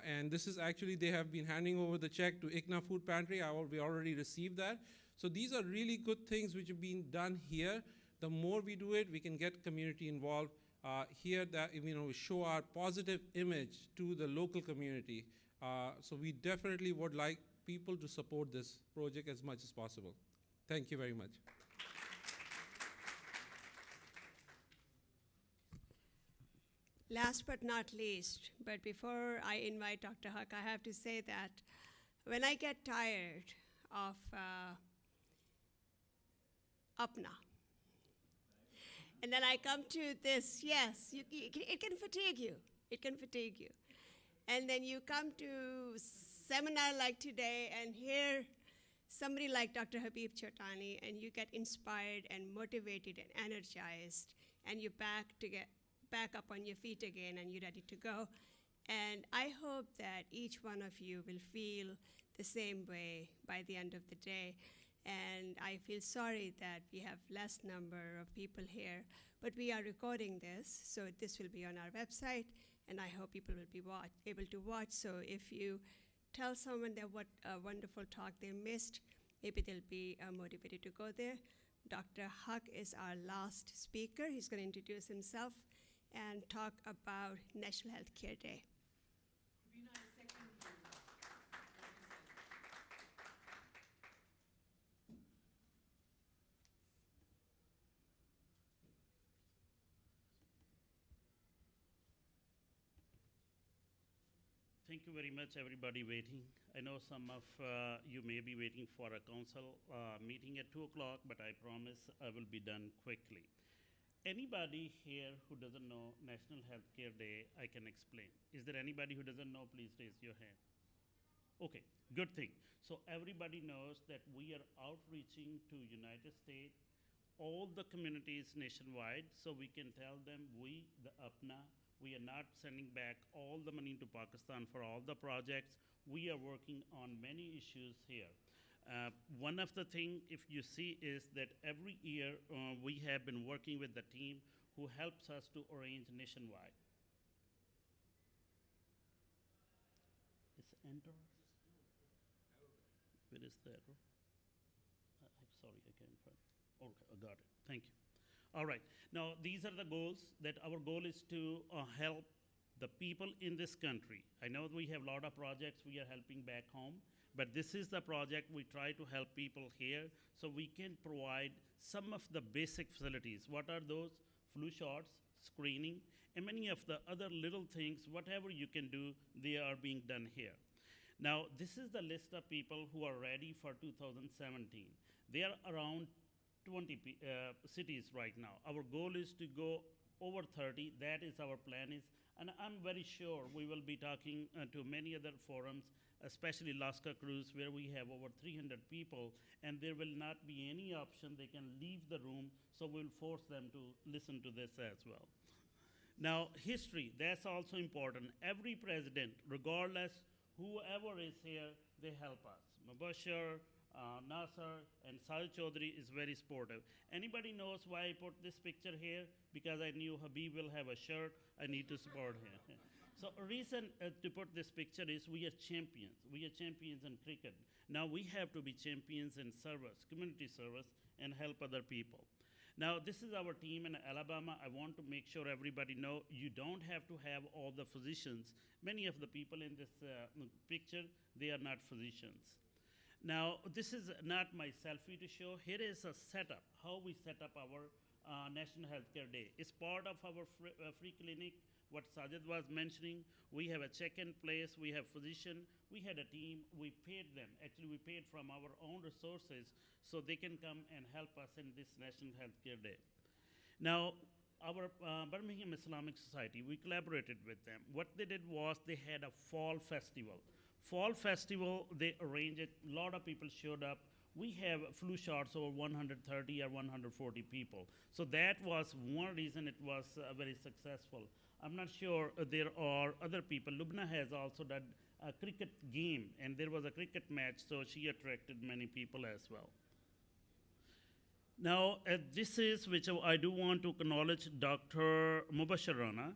[SPEAKER 1] And this is actually, they have been handing over the check to ICNA food pantry. We already received that. So these are really good things which have been done here. The more we do it, we can get community involved. Here, that we show our positive image to the local community. So we definitely would like people to support this project as much as possible. Thank you very much.
[SPEAKER 4] Last but not least, but before I invite Dr. Huck, I have to say that when I get tired of UPNA, and then I come to this, yes, it can fatigue you. It can fatigue you. And then you come to seminar like today and hear somebody like Dr. Habib Chotani, and you get inspired and motivated and energized, and you're back up on your feet again, and you're ready to go. And I hope that each one of you will feel the same way by the end of the day. And I feel sorry that we have less number of people here, but we are recording this, so this will be on our website, and I hope people will be able to watch. So if you tell someone that what a wonderful talk they missed, maybe they'll be motivated to go there. Dr. Huck is our last speaker. He's going to introduce himself and talk about National Healthcare Day.
[SPEAKER 3] Thank you very much, everybody waiting. I know some of you may be waiting for a council meeting at 2 o'clock, but I promise I will be done quickly. Anybody here who doesn't know National Healthcare Day, I can explain. Is there anybody who doesn't know? Please raise your hand. Okay, good thing. So everybody knows that we are outreaching to United States, all the communities nationwide, so we can tell them we, the UPNA, we are not sending back all the money to Pakistan for all the projects. We are working on many issues here. One of the things, if you see, is that every year we have been working with the team who helps us to arrange nationwide. Is enter? Where is the arrow? Sorry, I can't find. Okay, I got it. Thank you. All right. Now, these are the goals. That our goal is to help the people in this country. I know we have a lot of projects we are helping back home, but this is the project we try to help people here so we can provide some of the basic facilities. What are those? Flu shots, screening, and many of the other little things, whatever you can do, they are being done here. Now, this is the list of people who are ready for 2017. They are around 20 cities right now. Our goal is to go over 30. That is our plan is, and I'm very sure we will be talking to many other forums, especially Alaska Cruise, where we have over 300 people, and there will not be any option they can leave the room, so we'll force them to listen to this as well. Now, history, that's also important. Every president, regardless, whoever is here, they help us. Mubashir, Nasser and Sahil Chaudhary is very supportive. Anybody knows why I put this picture here? Because I knew Habib will have a shirt. I need to support him. So a reason to put this picture is we are champions. We are champions in cricket. Now we have to be champions in service, community service, and help other people. Now this is our team in Alabama. I want to make sure everybody know you don't have to have all the physicians. Many of the people in this picture, they are not physicians. Now, this is not my selfie to show. Here is a setup, how we set up our National Healthcare Day. It's part of our free clinic, what Sajid was mentioning. We have a check-in place, we have physician, we had a team, we paid them. Actually, we paid from our own resources so they can come and help us in this National Healthcare Day. Now, our Birmingham Islamic Society, we collaborated with them. What they did was they had a fall festival. Fall festival, they arranged it, a lot of people showed up. We have flu shots over 130 or 140 people. So that was one reason it was very successful. I'm not sure there are other people. Lubna has also done a cricket game, and there was a cricket match, so she attracted many people as well. Now, this is which I do want to acknowledge Dr. Mubashir Rana.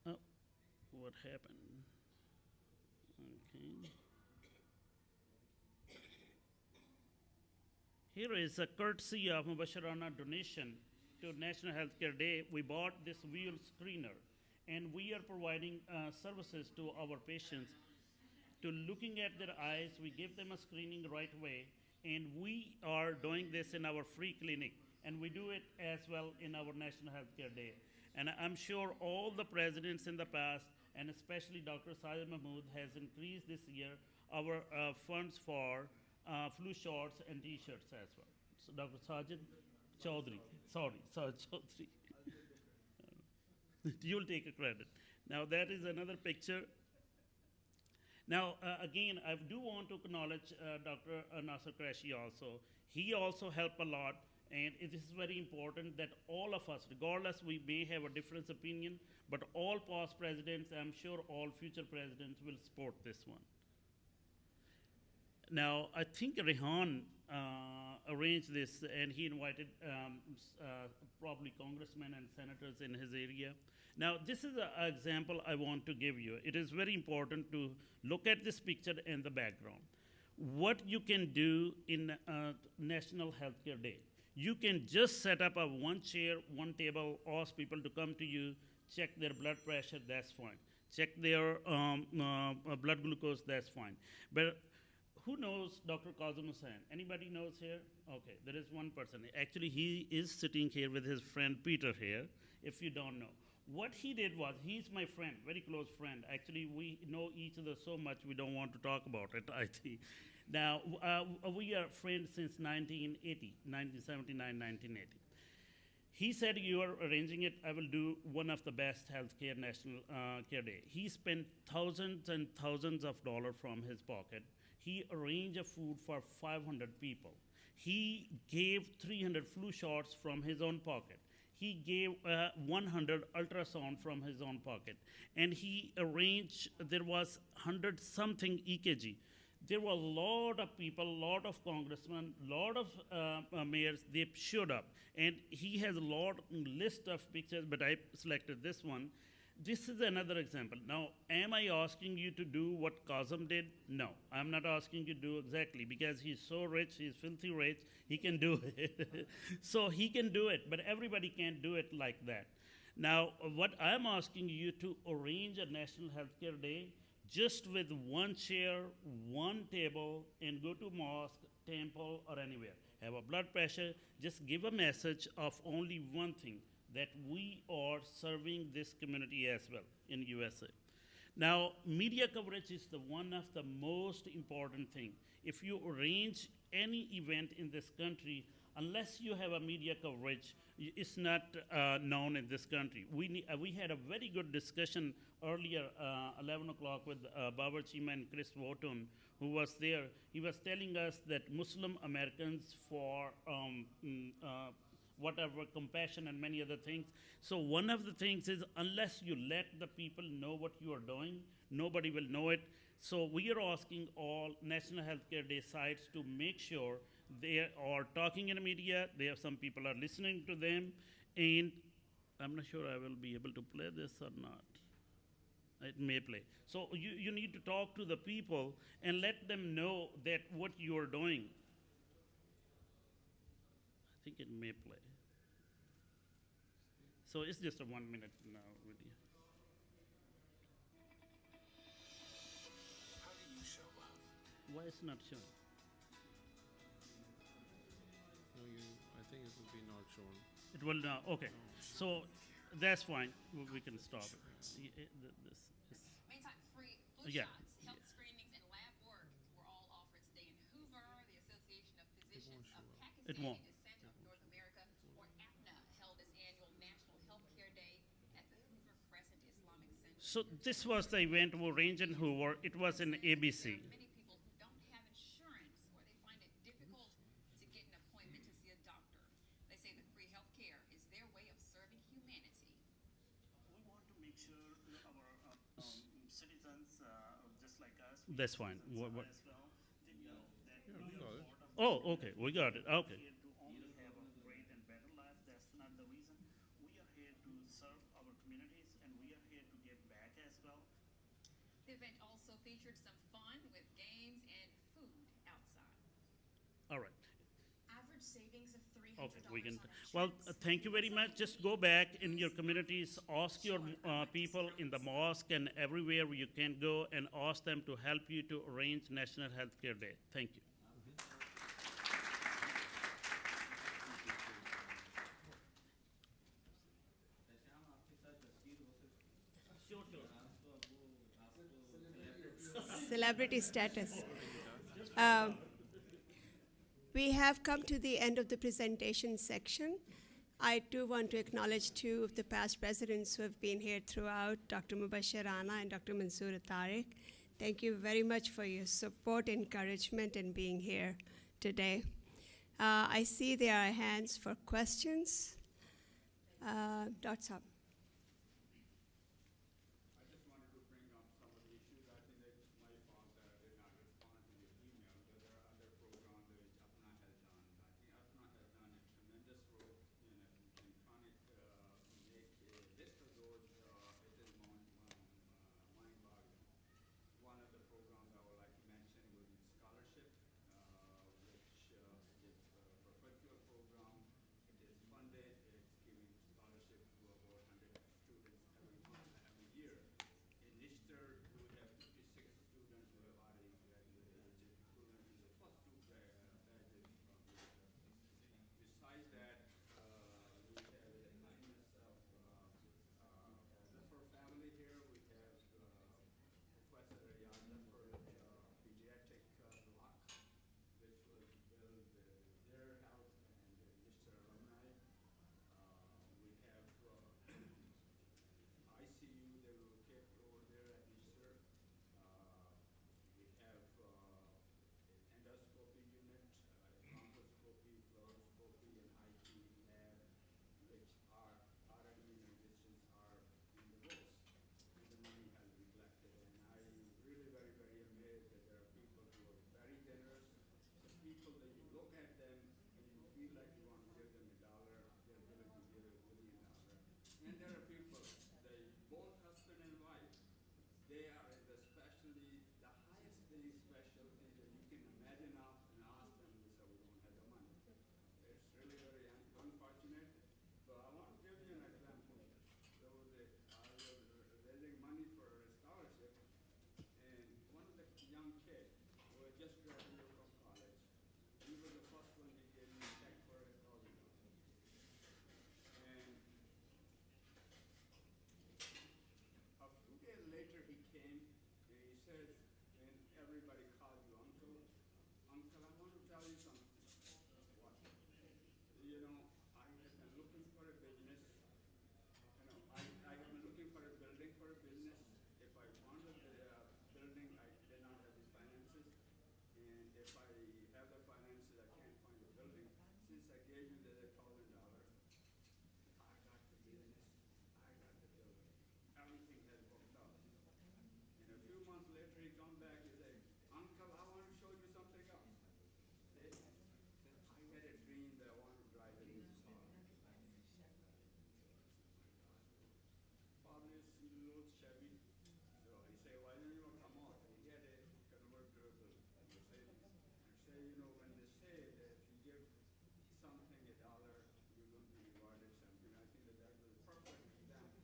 [SPEAKER 3] What happened? Okay. Here is a courtesy of Mubashir Rana donation to National Healthcare Day. We bought this wheel screener, and we are providing services to our patients to looking at their eyes. We give them a screening right away, and we are doing this in our free clinic, and we do it as well in our National Healthcare Day. And I'm sure all the presidents in the past, and especially Dr. Sajid Mahmood, has increased this year our funds for flu shots and t-shirts as well. So Dr. Sajid Chaudhary, Sajid Chaudhary. You'll take a credit. Now that is another picture. Now again, I do want to acknowledge Dr. Nasser Qureshi also. He also helped a lot, and it is very important that all of us, regardless we may have a different opinion, but all past presidents, I'm sure all future presidents will support this one. Now, I think Rehan arranged this, and he invited probably congressmen and senators in his area. Now, this is an example I want to give you. It is very important to look at this picture and the background. What you can do in National Healthcare Day. You can just set up a one chair, one table, ask people to come to you, check their blood pressure, that's fine. Check their blood glucose, that's fine. But who knows Dr. Kazim Hussain? Anybody knows here? Okay, there is one person. Actually, he is sitting here with his friend Peter here, if you don't know. What he did was, he's my friend, very close friend. Actually, we know each other so much we don't want to talk about it, I think. Now, we are friends since 1979, 1980. He said, you are arranging it, I will do one of the best healthcare National Care Day. He spent thousands and thousands of dollars from his pocket. He arranged a food for 500 people. He gave 300 flu shots from his own pocket. He gave 100 ultrasound from his own pocket. And he arranged, there was 100 something EKG. There were a lot of people, a lot of congressmen, a lot of mayors, they showed up. And he has a lot list of pictures, but I selected this one. This is another example. Now, am I asking you to do what Kazim did? No, I'm not asking you to do exactly, because he's so rich, he's filthy rich, he can do it. So he can do it, but everybody can't do it like that. Now, what I'm asking you to arrange a National Healthcare Day just with one chair, one table, and go to mosque, temple, or anywhere. Have a blood pressure, just give a message of only one thing, that we are serving this community as well in USA. Now, media coverage is the one of the most important thing. If you arrange any event in this country, unless you have a media coverage, it's not known in this country. We had a very good discussion earlier, 11 o'clock, with Babar Chima and Chris Wotton, who was there. He was telling us that Muslim Americans for whatever, compassion and many other things. So one of the things is, unless you let the people know what you are doing, nobody will know it. So we are asking all National Healthcare Day sites to make sure they are talking in the media. Some people are listening to them, and I'm not sure I will be able to play this or not. It may play. So you need to talk to the people and let them know that what you are doing. I think it may play. So it's just a 1 minute now video.
[SPEAKER 17] How do you show love?
[SPEAKER 3] Why it's not showing?
[SPEAKER 1] No, I think it will be not shown.
[SPEAKER 3] It will now. Okay, so that's fine. We can stop it.
[SPEAKER 9] Meantime, free flu
[SPEAKER 3] Yeah.
[SPEAKER 9] shots, health screenings, and lab work were all offered today in Hoover. The Association of Physicians of
[SPEAKER 3] It won't.
[SPEAKER 9] Pakistani-descent of North America, or APNA, held its annual National Healthcare Day at the Hoover Crescent Islamic Center.
[SPEAKER 3] So this was the event where Range and Hoover. It was in ABC.
[SPEAKER 9] Many people who don't have insurance or they find it difficult to get an appointment to see a doctor. They say the free health care is their way of serving humanity.
[SPEAKER 3] We want to make sure our citizens, just like us, that's fine. What? Oh, okay, we got it. Okay. To only have a great and better life, that's not the reason. We are here to serve our communities, and we are here to give back as well.
[SPEAKER 9] The event also featured some fun with games and food outside.
[SPEAKER 3] All right.
[SPEAKER 9] Average savings of $300
[SPEAKER 3] Okay, we can.
[SPEAKER 9] on
[SPEAKER 3] Well, thank you very much. Just go back in your communities, ask your people in the mosque and everywhere where you can go, and ask them to help you to arrange National Healthcare Day. Thank you.
[SPEAKER 4] Celebrity status. We have come to the end of the presentation section. I too want to acknowledge two of the past presidents who have been here throughout, Dr. Mubashir Rana and Dr. Mansoor Tariq. Thank you very much for your support, encouragement, and being here today. I see there are hands for questions. Dr. Saab.
[SPEAKER 14] Everything has worked out. And a few months later, he come back you know, when they say that if you give something $1, you're going to be rewarded something. I think that that was a perfect example,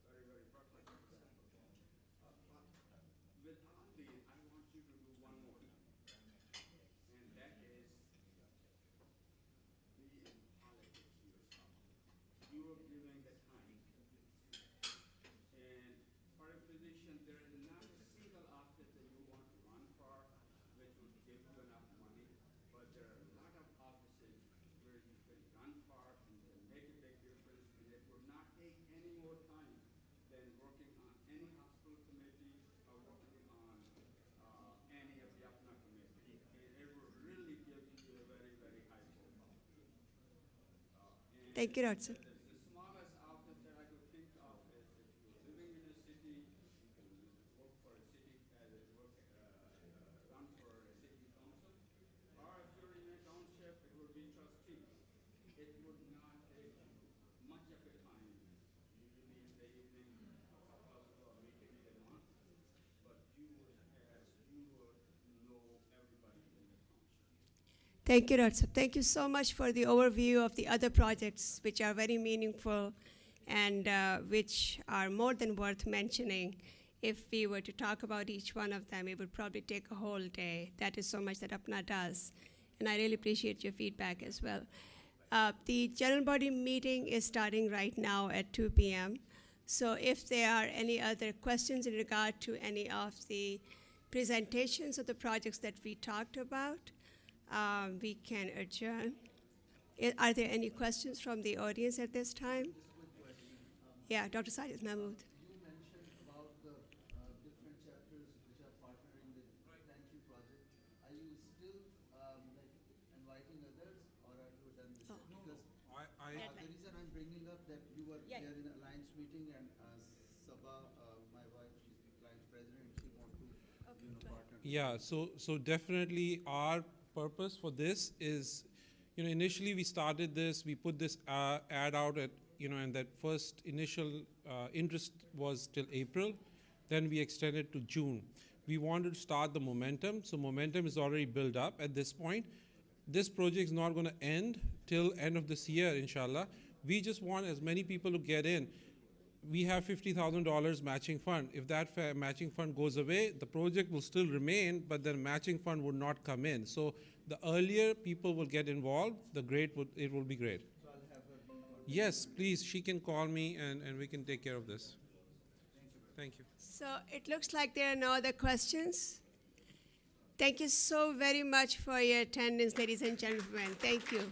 [SPEAKER 14] very, very perfect example. But with all these, I want you to do one more thing, and that is be in politics yourself. You are giving the time. And for a physician, there is not a single office that you want to run for which would give you enough money, but there are a lot of offices where you can run for and can make a big difference, and it would not take any more time than working on any hospital committee or working on any of the UPNA committee. And it will really give you a very, very high profile.
[SPEAKER 4] Thank you, Dr.
[SPEAKER 14] The smallest office that I could think of is if you're living in a city, you can work for a city, run for a city council, or if you're in a township, it would be trustee. It would not take much of a time, usually in the evening, a couple of meetings a month, but you would know everybody in the township.
[SPEAKER 4] Thank you, Dr. Thank you so much for the overview of the other projects, which are very meaningful and which are more than worth mentioning. If we were to talk about each one of them, it would probably take a whole day. That is so much that UPNA does. And I really appreciate your feedback as well. The general body meeting is starting right now at 2 p.m. So if there are any other questions in regard to any of the presentations of the projects that we talked about, we can adjourn. Are there any questions from the audience at this time? Yeah, Dr. Sajid Mahmood.
[SPEAKER 15] You mentioned about the different chapters which are partnering with Thank You project. Are you still like inviting others, or are you done with it? Because the reason I'm bringing up that you were there in the Alliance meeting, and Sabah, my wife, she's the Alliance president, she want to partner.
[SPEAKER 1] Yeah, so definitely our purpose for this is, initially we started this, we put this ad out at, and that first initial interest was till April. Then we extended to June. We wanted to start the momentum, so momentum is already built up at this point. This project is not going to end till end of this year, inshallah. We just want as many people to get in. We have $50,000 matching fund. If that matching fund goes away, the project will still remain, but the matching fund would not come in. So the earlier people will get involved, it will be great.
[SPEAKER 15] So I'll have her be coordinated.
[SPEAKER 1] Yes, please, she can call me and we can take care of this. Thank you.
[SPEAKER 4] So it looks like there are no other questions. Thank you so very much for your attendance, ladies and gentlemen. Thank you.